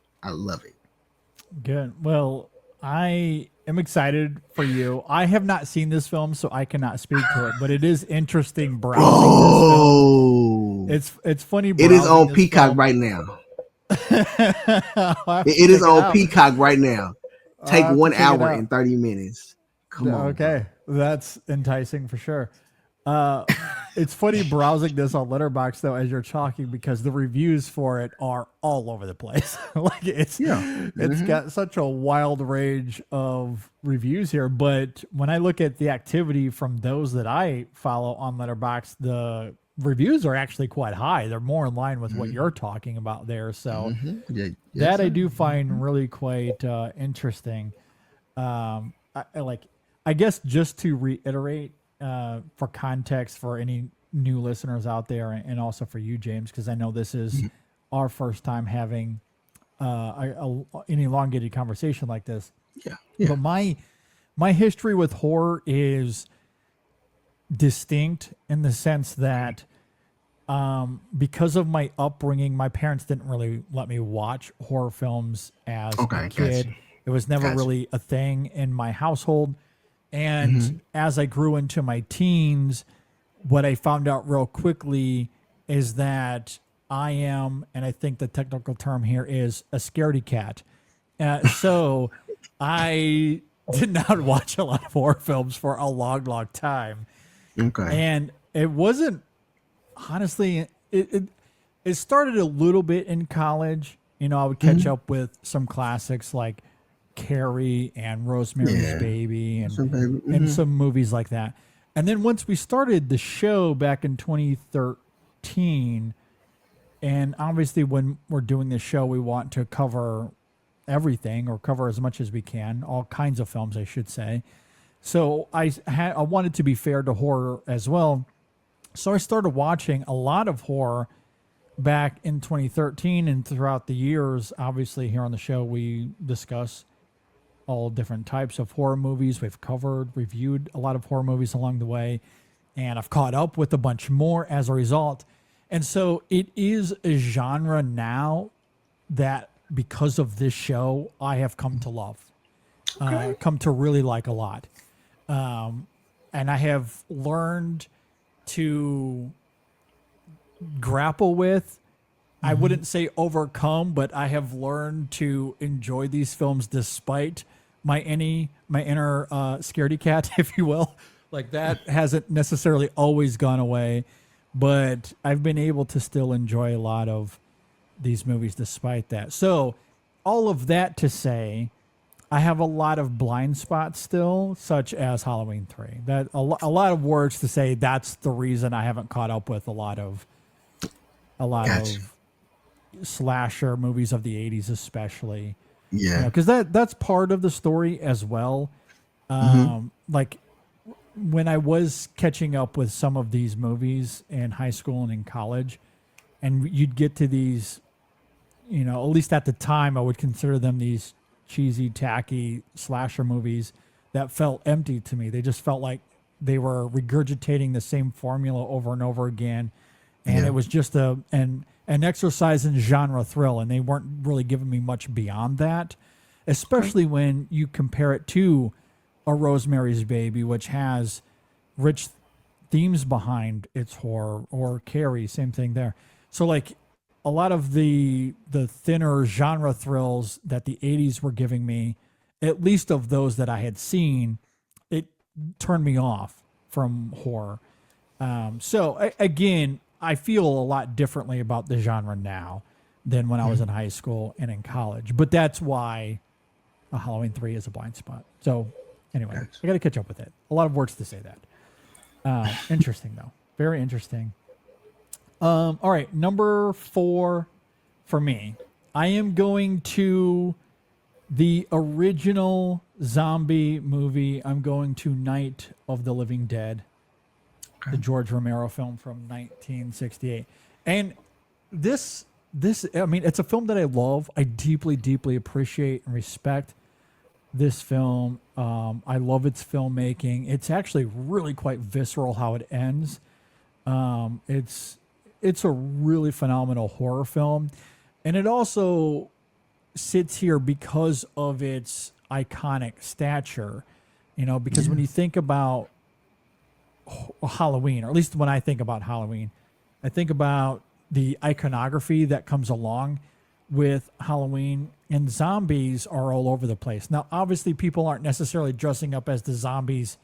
Good. Well, I am excited for you. I have not seen this film, so I cannot speak to it, but it is interesting browsing this film. It's funny. It is on Peacock right now. It is on Peacock right now. Take 1 hour and 30 minutes. Come on. Okay. That's enticing for sure. It's funny browsing this on Letterboxd though as you're talking, because the reviews for it are all over the place. Like it's got such a wild range of reviews here. But when I look at the activity from those that I follow on Letterboxd, the reviews are actually quite high. They're more in line with what you're talking about there. So that I do find really quite interesting. I guess just to reiterate, for context for any new listeners out there, and also for you, James, because I know this is our first time having an elongated conversation like this. Yeah. But my history with horror is distinct in the sense that because of my upbringing, my parents didn't really let me watch horror films as a kid. Gotcha. It was never really a thing in my household. And as I grew into my teens, what I found out real quickly is that I am, and I think the technical term here is a scaredy cat. So I did not watch a lot of horror films for a long, long time. Okay. And it wasn't, honestly, it started a little bit in college. You know, I would catch up with some classics like Carrie and Rosemary's Baby and some movies like that. And then once we started the show back in 2013, and obviously when we're doing this show, we want to cover everything, or cover as much as we can, all kinds of films, I should say. So I wanted to be fair to horror as well. So I started watching a lot of horror back in 2013, and throughout the years, obviously here on the show, we discuss all different types of horror movies. We've reviewed a lot of horror movies along the way, and I've caught up with a bunch more as a result. And so it is a genre now that, because of this show, I have come to love, come to really like a lot. And I have learned to grapple with, I wouldn't say overcome, but I have learned to enjoy these films despite my inner scaredy cat, if you will. Like, that hasn't necessarily always gone away, but I've been able to still enjoy a lot of these movies despite that. So all of that to say, I have a lot of blind spots still, such as Halloween 3. That a lot of words to say that's the reason I haven't caught up with a lot of slasher movies of the 80s, especially. Yeah, because that's part of the story as well. Like when I was catching up with some of these movies in high school and in college, and you'd get to these, at least at the time, I would consider them these cheesy, tacky slasher movies that felt empty to me. They just felt like they were regurgitating the same formula over and over again, and it was just an exercise in genre thrill, and they weren't really giving me much beyond that, especially when you compare it to A Rosemary's Baby, which has rich themes behind its horror, or Carrie, same thing there. So like a lot of the thinner genre thrills that the 80s were giving me, at least of those that I had seen, it turned me off from horror. Again, I feel a lot differently about the genre now than when I was in high school and in college. But that's why a Halloween 3 is a blind spot. So anyway, I got to catch up with it. A lot of words to say that. Interesting, though. Very interesting. All right, number 4 for me. I am going to the original zombie movie. I'm going to Night of the Living Dead, the George Romero film from 1968. And this, I mean, it's a film that I love. I deeply, deeply appreciate and respect this film. I love its filmmaking. It's actually really quite visceral how it ends. It's a really phenomenal horror film. And it also sits here because of its iconic stature, because when you think about Halloween, or at least when I think about Halloween, I think about the iconography that comes along with Halloween, and zombies are all over the place. Now, obviously, people aren't necessarily dressing up as the zombies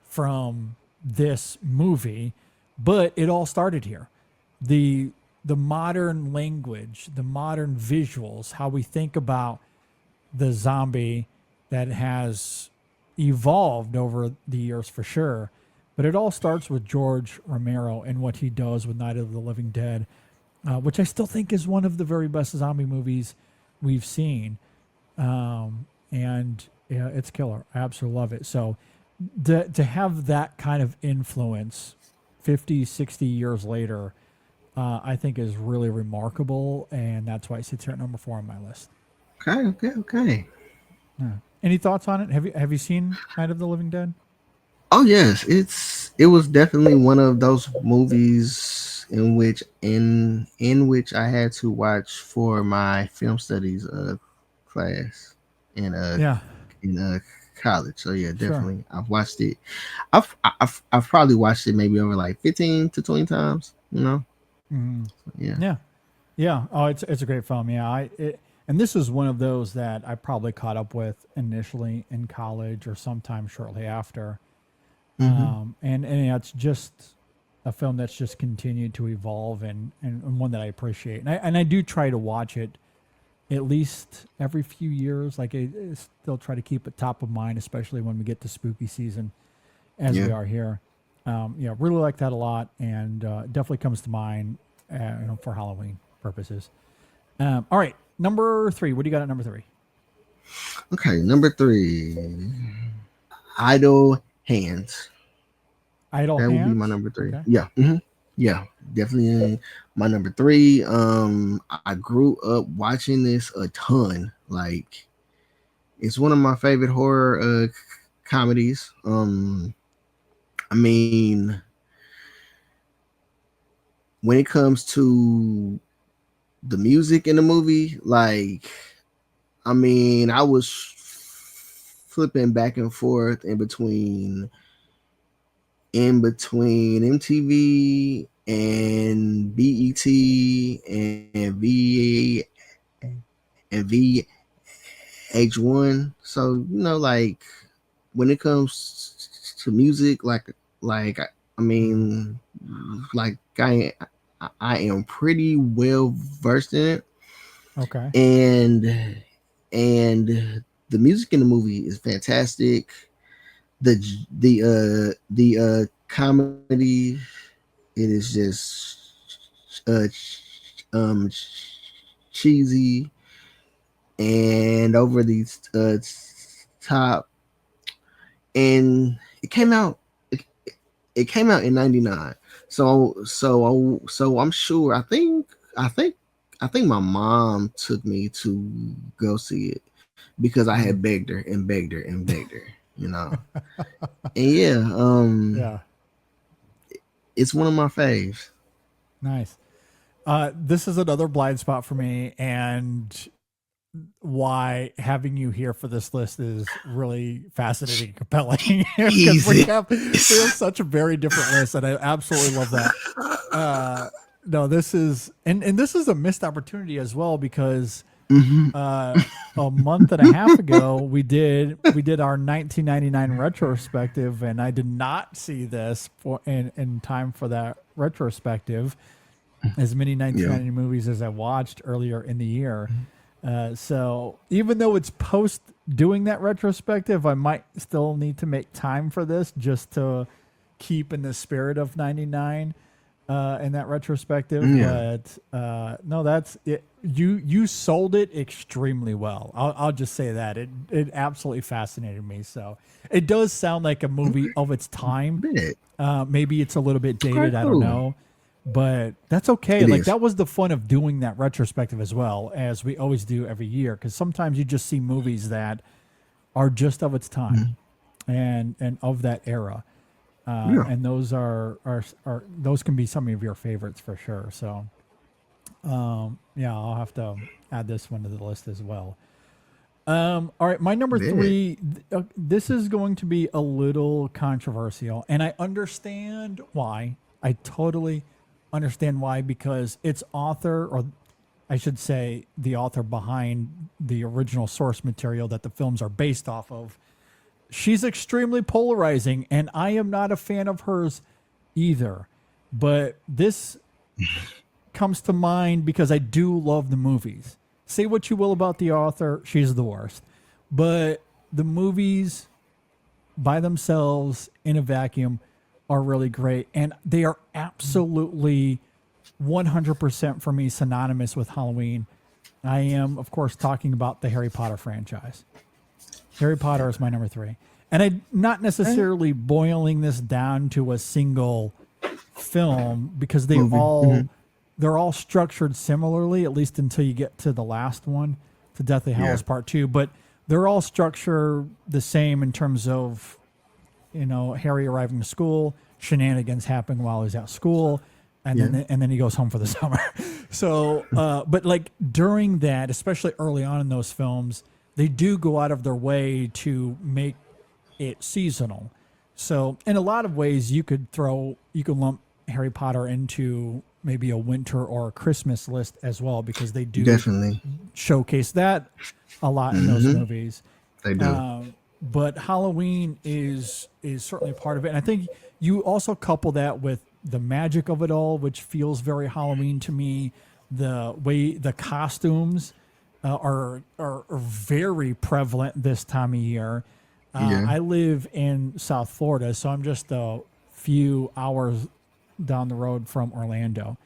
from this movie, but it all started here. The modern language, the modern visuals, how we think about the zombie that has evolved over the years for sure. But it all starts with George Romero and what he does with Night of the Living Dead, which I still think is one of the very best zombie movies we've seen. And yeah, it's killer. I absolutely love it. So to have that kind of influence 50, 60 years later, I think is really remarkable. And that's why it sits here at number 4 on my list. Okay. Yeah. Any thoughts on it? Have you seen Night of the Living Dead? Oh yes, it was definitely one of those movies in which I had to watch for my film studies class in college. So yeah, definitely sure. I've watched it. I've probably watched it maybe over like 15 to 20 times. Mm-hmm. Yeah. Oh, it's a great film. Yeah, and this is one of those that I probably caught up with initially in college or sometime shortly after. Mm-hmm. And it's just a film that's just continued to evolve and one that I appreciate. And I do try to watch it at least every few years. Like I still try to keep it top of mind, especially when we get to spooky season as we are here. Really like that a lot, and definitely comes to mind for Halloween purposes. All right, number 3. What do you got at number 3? Okay, number 3. Idle Hands. That would be my number 3. Okay. Yeah. Mm-hmm. Yeah, definitely my number 3. I grew up watching this a ton. Like, it's one of my favorite horror comedies. I mean, when it comes to the music in the movie, like, I mean, I was flipping back and forth in between MTV and BET and VH1. So, like, when it comes to music, like I mean, like I am pretty well versed in it. Okay. And the music in the movie is fantastic. The comedy, it is just cheesy and over the top. And it came out it came out in '99. So I'm sure. I think my mom took me to go see it because I had begged her and begged her and begged her. And Yeah. it's one of my faves. Nice. This is another blind spot for me, and why having you here for this list is really fascinating and compelling because we have such a very different list, and I absolutely love that. No, this is and this is a missed opportunity as well because a month and a half ago we did our 1999 retrospective, and I did not see this in time for that retrospective. As many 1990 movies as I watched earlier in the year. So even though it's post doing that retrospective, I might still need to make time for this just to keep in the spirit of 99 in that retrospective. But no, that's it. You sold it extremely well. I'll just say that it absolutely fascinated me. So it does sound like a movie of its time. Maybe it's a little bit dated. I don't know. But that's okay. That was the fun of doing that retrospective as well, as we always do every year, because sometimes you just see movies that are just of its time and of that era. And those are those can be some of your favorites for sure. So I'll have to add this one to the list as well. All right, my number 3, this is going to be a little controversial, and I understand why. I totally understand why, because its author, or I should say the author behind the original source material that the films are based off of, she's extremely polarizing, and I am not a fan of hers either. But this comes to mind because I do love the movies. Say what you will about the author, she's the worst. But the movies by themselves in a vacuum are really great, and they are absolutely 100% for me synonymous with Halloween. I am, of course, talking about the Harry Potter franchise. Harry Potter is my number 3. And I'm not necessarily boiling this down to a single film, because they're all structured similarly, at least until you get to the last one, to Deathly Hallows Part 2. But they're all structured the same in terms of, Harry arriving to school, shenanigans happening while he's at school, and then he goes home for the summer. So, but like during that, especially early on in those films, they do go out of their way to make it seasonal. So in a lot of ways, you could lump Harry Potter into maybe a winter or a Christmas list as well, because they do definitely showcase that a lot in those movies. They do. But Halloween is certainly part of it. And I think you also couple that with the magic of it all, which feels very Halloween to me. The way the costumes are very prevalent this time of year. I live in South Florida, so I'm just a few hours down the road from Orlando.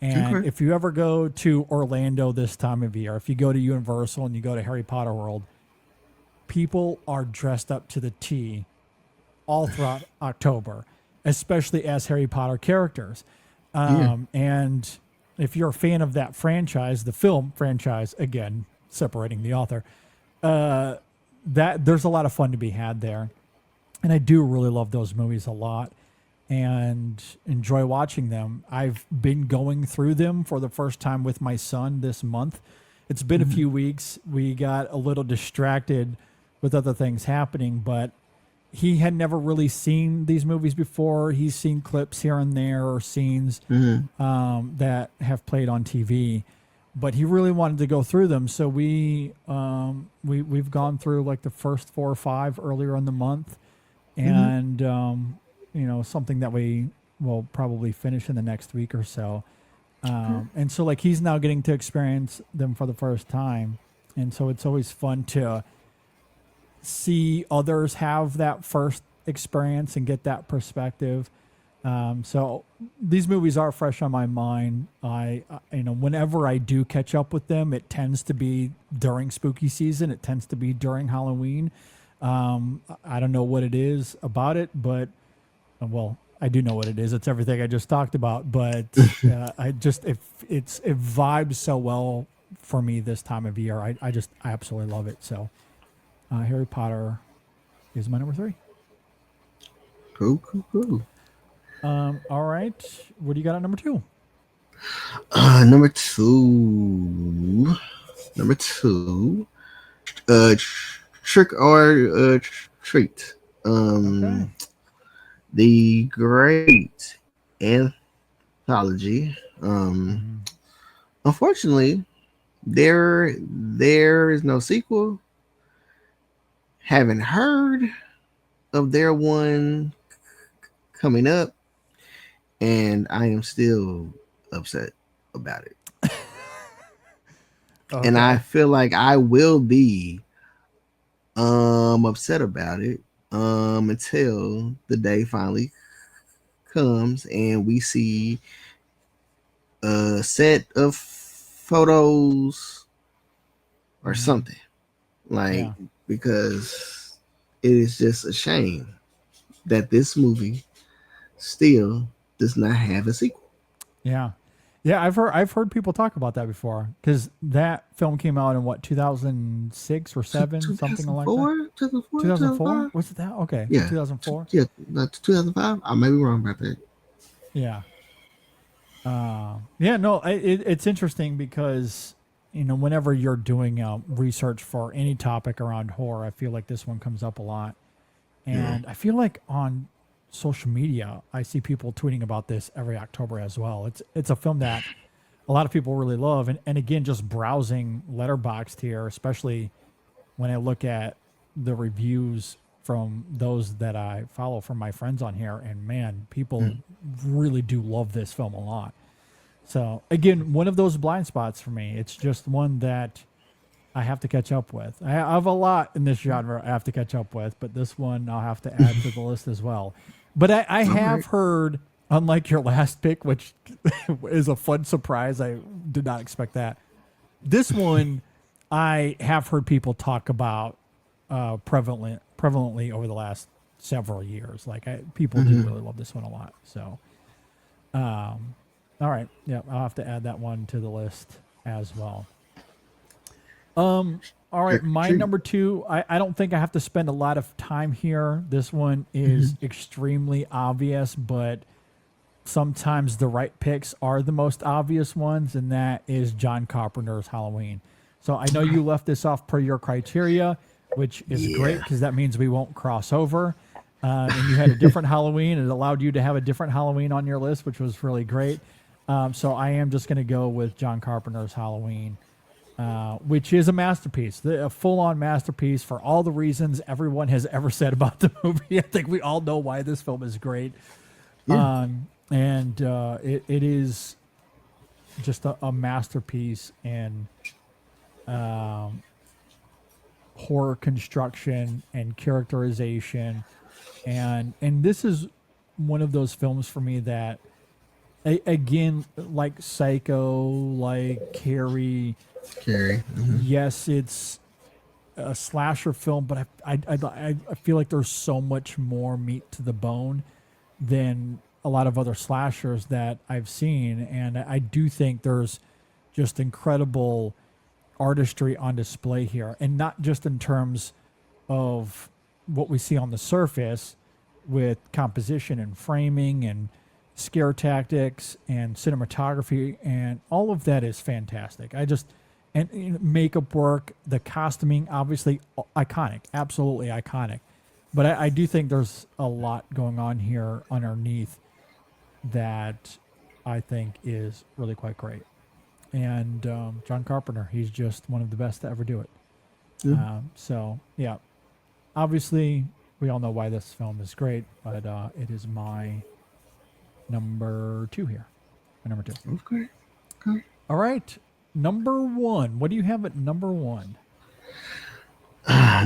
And if you ever go to Orlando this time of year, if you go to Universal and you go to Harry Potter World, people are dressed up to the T all throughout October, especially as Harry Potter characters. And if you're a fan of that franchise, the film franchise, again, separating the author, that there's a lot of fun to be had there. And I do really love those movies a lot and enjoy watching them. I've been going through them for the first time with my son this month. It's been a few weeks. We got a little distracted with other things happening, but he had never really seen these movies before. He's seen clips here and there or scenes that have played on TV, but he really wanted to go through them. So we've gone through like the first 4 or 5 earlier in the month, and something that we will probably finish in the next week or so. And so like he's now getting to experience them for the first time, and so it's always fun to see others have that first experience and get that perspective. So these movies are fresh on my mind. Whenever I do catch up with them, it tends to be during spooky season. It tends to be during Halloween. I don't know what it is about it, but I do know what it is. It's everything I just talked about, but I just it vibes so well for me this time of year. I absolutely love it. So Harry Potter is my number 3. Cool. All right. What do you got at number 2? Number two. Trick or Treat. Okay. The great anthology. Unfortunately, there is no sequel. Haven't heard of their one coming up, and I am still upset about it. Okay. And I feel like I will be upset about it until the day finally comes and we see a set of photos or something, like, because it is just a shame that this movie still does not have a sequel. Yeah. I've heard people talk about that before, because that film came out in what, 2006 or 7, something like that. 2004? Was it that? Okay. Yeah. 2004. Yeah, not 2005. I may be wrong about that. Yeah. No, it's interesting because, whenever you're doing research for any topic around horror, I feel like this one comes up a lot. And I feel like on social media, I see people tweeting about this every October as well. It's a film that a lot of people really love. And again, just browsing Letterboxd here, especially when I look at the reviews from those that I follow from my friends on here, and man, people really do love this film a lot. So again, one of those blind spots for me. It's just one that I have to catch up with. I have a lot in this genre I have to catch up with, but this one I'll have to add to the list as well. But I have heard, unlike your last pick, which is a fun surprise, I did not expect that. This one, I have heard people talk about prevalently over the last several years. Like people do really love this one a lot. So, all right, yeah, I'll have to add that one to the list as well. All right, my number 2, I don't think I have to spend a lot of time here. This one is extremely obvious, but sometimes the right picks are the most obvious ones, and that is John Carpenter's Halloween. So I know you left this off per your criteria, which is great because that means we won't cross over. And you had a different Halloween. It allowed you to have a different Halloween on your list, which was really great. So I am just going to go with John Carpenter's Halloween. Which is a masterpiece, a full-on masterpiece for all the reasons everyone has ever said about the movie. I think we all know why this film is great. Yeah. It is just a masterpiece in horror construction and characterization. And this is one of those films for me that, again, like Psycho, like Carrie. Yes, it's a slasher film, but I feel like there's so much more meat to the bone than a lot of other slashers that I've seen, and I do think there's just incredible artistry on display here, and not just in terms of what we see on the surface with composition and framing and scare tactics and cinematography, and all of that is fantastic. And makeup work, the costuming, obviously iconic, absolutely iconic. But I do think there's a lot going on here underneath that I think is really quite great. And John Carpenter, he's just one of the best to ever do it. So, yeah, obviously we all know why this film is great, but it is my number 2 here. My number 2. Okay. All right. Number 1. What do you have at number 1?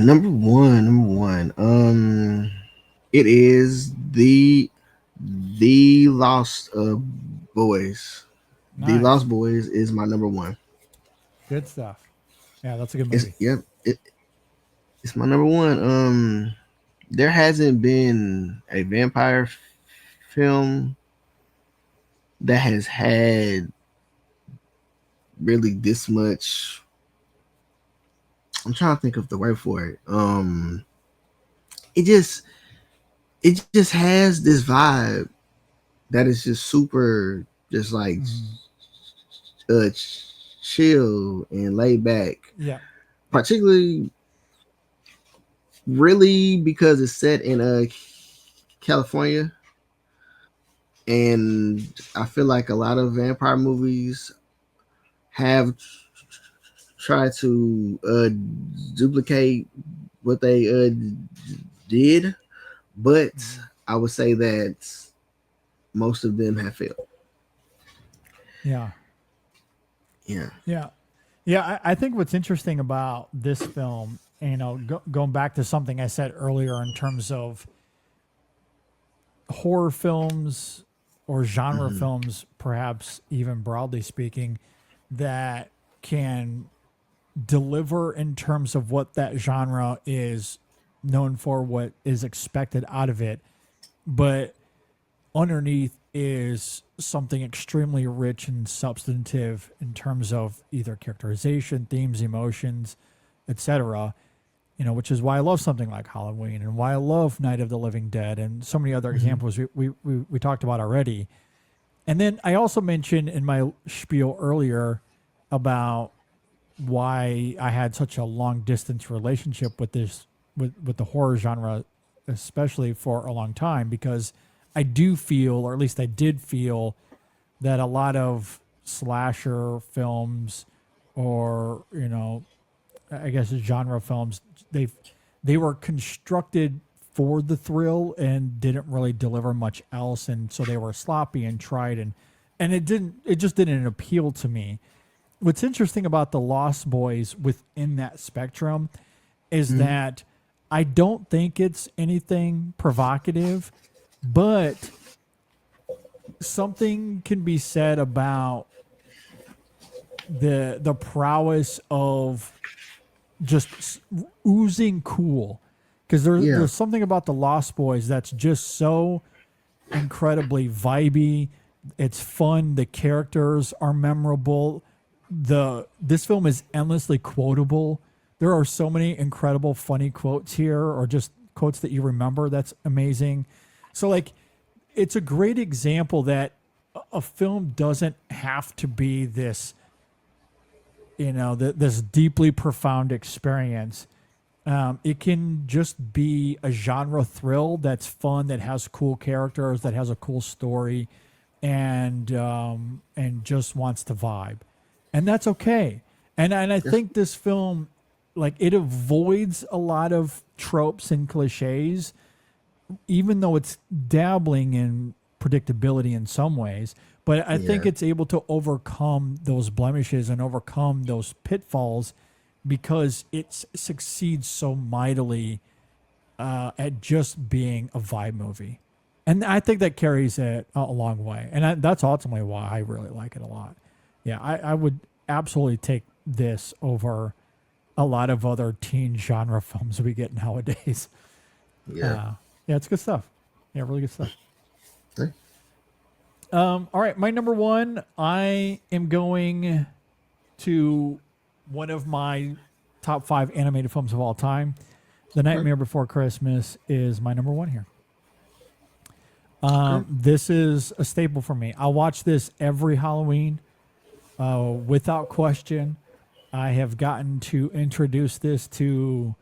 Number one. It is the Lost Boys. Nice. The Lost Boys is my number 1. Good stuff. Yeah, that's a good movie. It's my number 1. There hasn't been a vampire film that has had really this much. I'm trying to think of the word for it. It just has this vibe that is just super, just like uh, chill and laid back. Yeah. Particularly, really because it's set in California, and I feel like a lot of vampire movies have tried to duplicate what they did, but I would say that most of them have failed. Yeah. Yeah. Yeah. Yeah. I think what's interesting about this film, going back to something I said earlier in terms of horror films or genre films, perhaps even broadly speaking, that can deliver in terms of what that genre is known for, what is expected out of it, but underneath is something extremely rich and substantive in terms of either characterization, themes, emotions, etc. Which is why I love something like Halloween and why I love Night of the Living Dead and so many other examples we talked about already. And then I also mentioned in my spiel earlier about why I had such a long distance relationship with the horror genre, especially for a long time, because I do feel, or at least I did feel, that a lot of slasher films or, I guess genre films, they were constructed for the thrill and didn't really deliver much else, and so they were sloppy and tried, and it just didn't appeal to me. What's interesting about the Lost Boys within that spectrum is that I don't think it's anything provocative, but something can be said about the prowess of just oozing cool, because there's something about the Lost Boys that's just so incredibly vibey. It's fun. The characters are memorable. This film is endlessly quotable. There are so many incredible funny quotes here, or just quotes that you remember. That's amazing. So like, it's a great example that a film doesn't have to be this, this deeply profound experience. It can just be a genre thrill that's fun, that has cool characters, that has a cool story, and just wants to vibe. And that's okay. And I think this film, like, it avoids a lot of tropes and cliches, even though it's dabbling in predictability in some ways. But I think it's able to overcome those blemishes and overcome those pitfalls because it succeeds so mightily at just being a vibe movie. And I think that carries it a long way. And that's ultimately why I really like it a lot. Yeah, I would absolutely take this over a lot of other teen genre films we get nowadays. Yeah, it's good stuff. Yeah, really good stuff. Okay. All right, my number one, I am going to one of my top 5 animated films of all time. The Nightmare Before Christmas is my number one here. This is a staple for me. I watch this every Halloween. Without question, I have gotten to introduce this to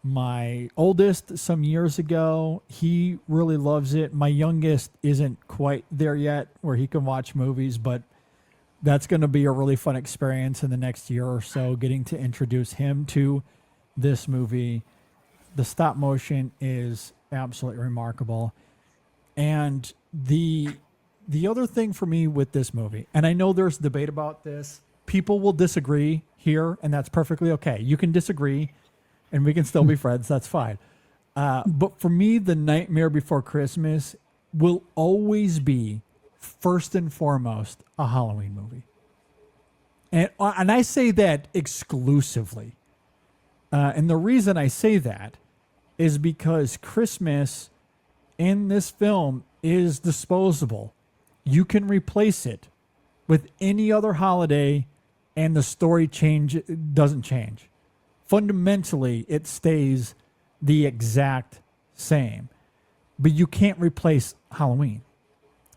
my oldest some years ago. He really loves it. My youngest isn't quite there yet where he can watch movies, but that's going to be a really fun experience in the next year or so, getting to introduce him to this movie. The stop motion is absolutely remarkable. And the other thing for me with this movie, and I know there's debate about this, people will disagree here, and that's perfectly okay. You can disagree, and we can still be friends. That's fine. But for me, The Nightmare Before Christmas will always be, first and foremost, a Halloween movie. And I say that exclusively. And the reason I say that is because Christmas in this film is disposable. You can replace it with any other holiday and the story doesn't change. Fundamentally, it stays the exact same. But you can't replace Halloween.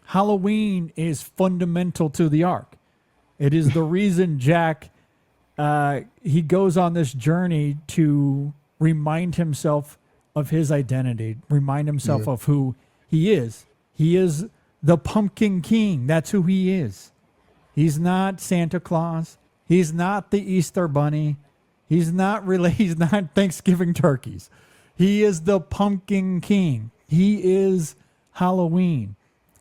Halloween is fundamental to the arc. It is the reason Jack, he goes on this journey to remind himself of his identity, remind himself of who he is. He is the Pumpkin King. That's who he is. He's not Santa Claus. He's not the Easter Bunny. He's not Thanksgiving turkeys. He is the Pumpkin King. He is Halloween.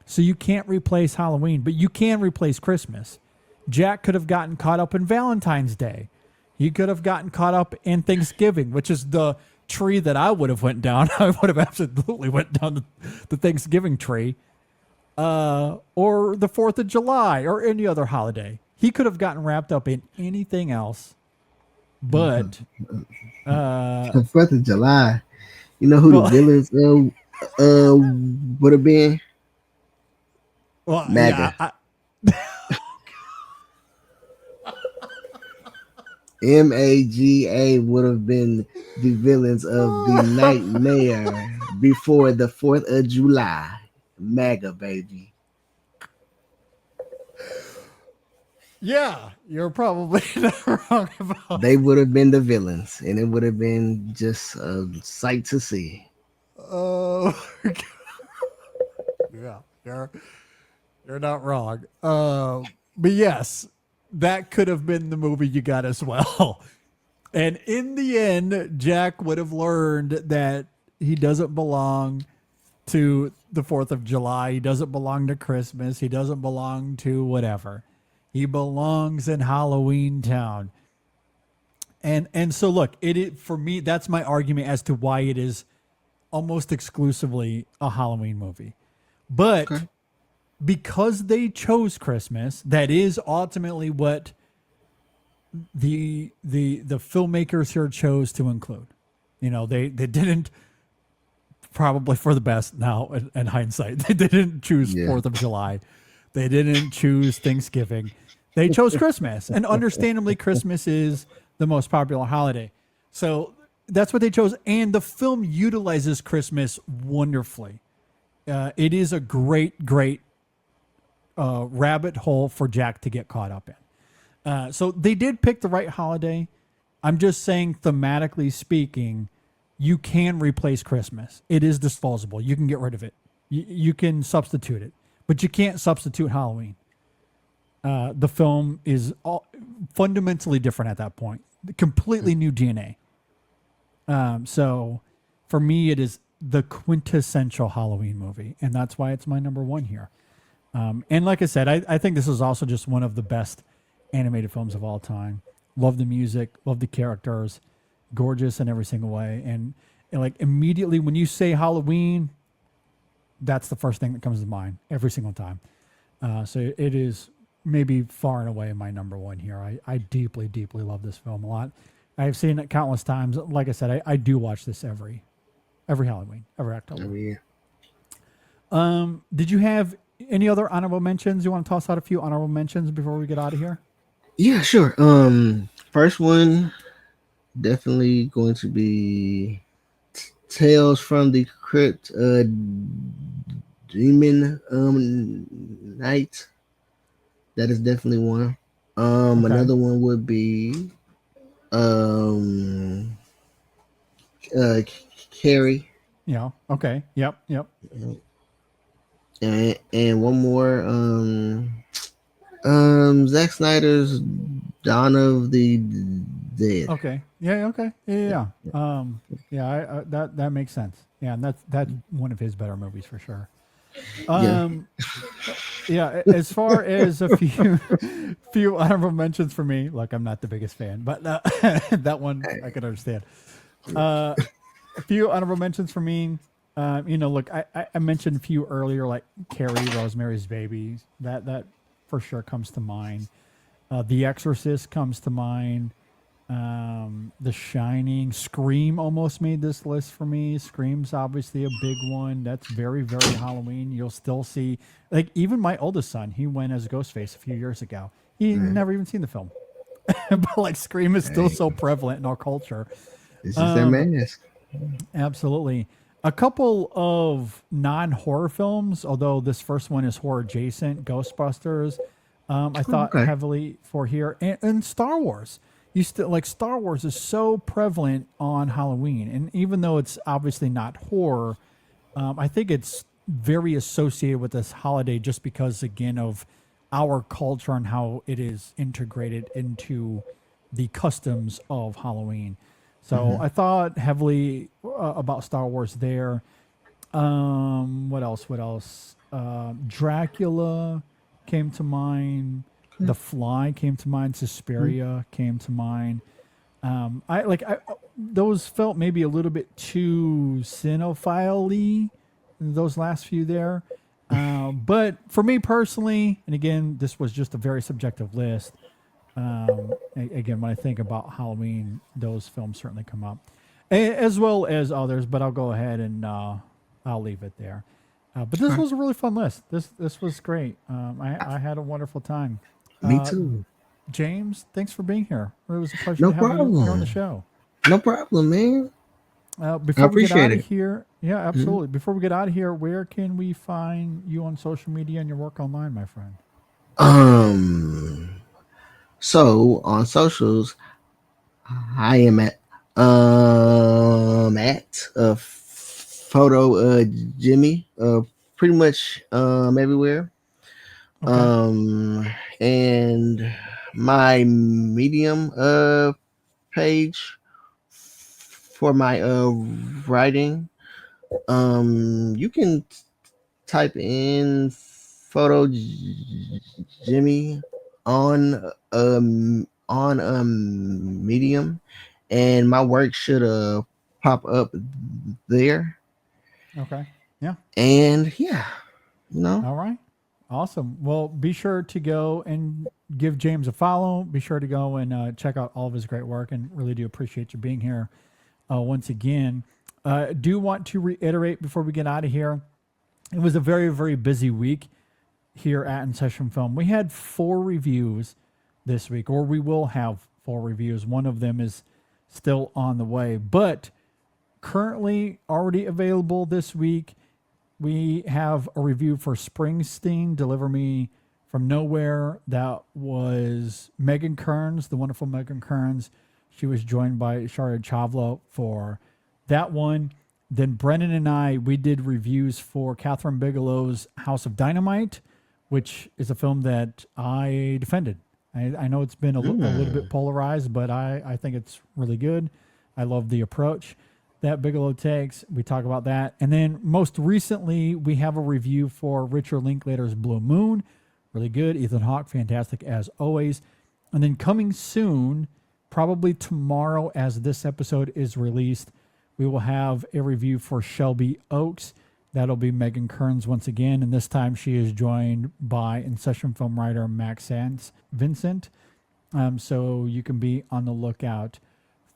So you can't replace Halloween, but you can replace Christmas. Jack could have gotten caught up in Valentine's Day. He could have gotten caught up in Thanksgiving, which is the tree that I would have went down. I would have absolutely went down the Thanksgiving tree, or the 4th of July, or any other holiday. He could have gotten wrapped up in anything else, but 4th of July. You know who the villains would have been? Well, MAGA. Yeah, MAGA would have been the villains of the nightmare before the 4th of July. MAGA, baby. Yeah, you're probably not wrong about. They would have been the villains, and it would have been just a sight to see. Oh, yeah, you're not wrong. But yes, that could have been the movie you got as well. And in the end, Jack would have learned that he doesn't belong to the 4th of July. He doesn't belong to Christmas. He doesn't belong to whatever. He belongs in Halloween Town. And so look, for me, that's my argument as to why it is almost exclusively a Halloween movie. But because they chose Christmas, that is ultimately what the filmmakers here chose to include. You know, they didn't, probably for the best now in hindsight, they didn't choose 4th of July. They didn't choose Thanksgiving. They chose Christmas. And understandably, Christmas is the most popular holiday. So that's what they chose. And the film utilizes Christmas wonderfully. It is a great rabbit hole for Jack to get caught up in. So they did pick the right holiday. I'm just saying, thematically speaking, you can replace Christmas. It is disposable. You can get rid of it. You can substitute it, but you can't substitute Halloween. The film is fundamentally different at that point. Completely new DNA. So for me, it is the quintessential Halloween movie, and that's why it's my number one here. And like I said, I think this is also just one of the best animated films of all time. Love the music, love the characters, gorgeous in every single way. And like immediately when you say Halloween, that's the first thing that comes to mind every single time. So it is maybe far and away my number one here. I deeply, deeply love this film a lot. I've seen it countless times. Like I said, I do watch this every Halloween, every October. Every year. Did you have any other honorable mentions? You want to toss out a few honorable mentions before we get out of here? Yeah, sure. First one definitely going to be Tales from the Crypt, Demon Night. That is definitely one. Okay. Another one would be Carrie. Yeah. Okay. Yep. And one more, Zack Snyder's Dawn of the Dead. Okay. Yeah. Okay. Yeah. That makes sense. Yeah, and that's one of his better movies for sure. Yeah. As far as a few honorable mentions for me, look, I'm not the biggest fan, but that one I could understand. A few honorable mentions for me. Look, I mentioned a few earlier, like Carrie, Rosemary's Baby. That for sure comes to mind. The Exorcist comes to mind. The Shining, Scream almost made this list for me. Scream's obviously a big one. That's very, very Halloween. You'll still see, like, even my oldest son, he went as Ghostface a few years ago. He never even seen the film. But like Scream is still so prevalent in our culture. This is their mask. Absolutely. A couple of non-horror films, although this first one is horror adjacent, Ghostbusters, I thought heavily for here, and Star Wars. You still like Star Wars is so prevalent on Halloween, and even though it's obviously not horror, I think it's very associated with this holiday just because, again, of our culture and how it is integrated into the customs of Halloween. So I thought heavily about Star Wars there. What else? Dracula came to mind. The Fly came to mind. Suspiria came to mind. Those felt maybe a little bit too cinephile-y, those last few there. But for me personally, and again, this was just a very subjective list. Again, when I think about Halloween, those films certainly come up, as well as others. But I'll go ahead and I'll leave it there. But this was a really fun list. This was great. I had a wonderful time. Me too. James, thanks for being here. It was a pleasure to have you here on the show. No problem, man. Before we get out of here, yeah, absolutely. Before we get out of here, where can we find you on social media and your work online, my friend? So on socials, I am at photo Jimmy, pretty much everywhere. Okay. And my Medium page for my writing, you can type in photo Jimmy on Medium, and my work should pop up there. Okay. Yeah. And yeah, All right. Awesome. Well, be sure to go and give James a follow. Be sure to go and check out all of his great work, and really do appreciate you being here once again. Do want to reiterate before we get out of here, it was a very, very busy week here at InSession Film. We had 4 reviews this week, or we will have 4 reviews. One of them is still on the way, but currently already available this week. We have a review for Springsteen, Deliver Me from Nowhere. That was Megan Kearns, the wonderful Megan Kearns. She was joined by Sharia Chavla for that one. Then Brennan and I, we did reviews for Catherine Bigelow's House of Dynamite, which is a film that I defended. I know it's been a little bit polarized, but I think it's really good. I love the approach that Bigelow takes. We talk about that. And then most recently, we have a review for Richard Linklater's Blue Moon. Really good. Ethan Hawke, fantastic as always. And then coming soon, probably tomorrow as this episode is released, we will have a review for Shelby Oaks. That'll be Megan Kearns once again. And this time she is joined by InSession film writer Max Vincent. So you can be on the lookout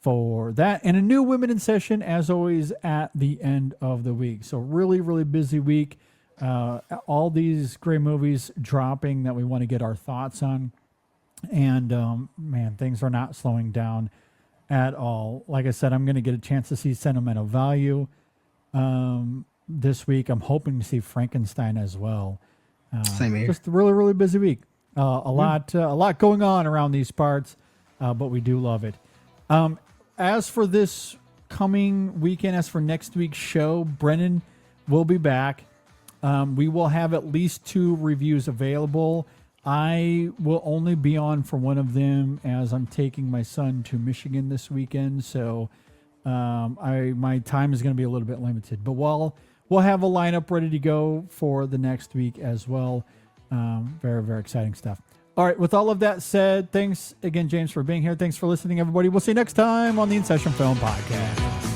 for that, and a new Women in Session, as always, at the end of the week. So really, really busy week. All these great movies dropping that we want to get our thoughts on. And, man, things are not slowing down at all. Like I said, I'm going to get a chance to see Sentimental Value this week. I'm hoping to see Frankenstein as well. Same here. Just a really, really busy week. A lot going on around these parts, but we do love it. As for this coming weekend, as for next week's show, Brennan will be back. We will have at least 2 reviews available. I will only be on for one of them as I'm taking my son to Michigan this weekend. So my time is going to be a little bit limited. But we'll have a lineup ready to go for the next week as well. Very, very exciting stuff. All right, with all of that said, thanks again, James, for being here. Thanks for listening, everybody. We'll see you next time on the InSession Film Podcast.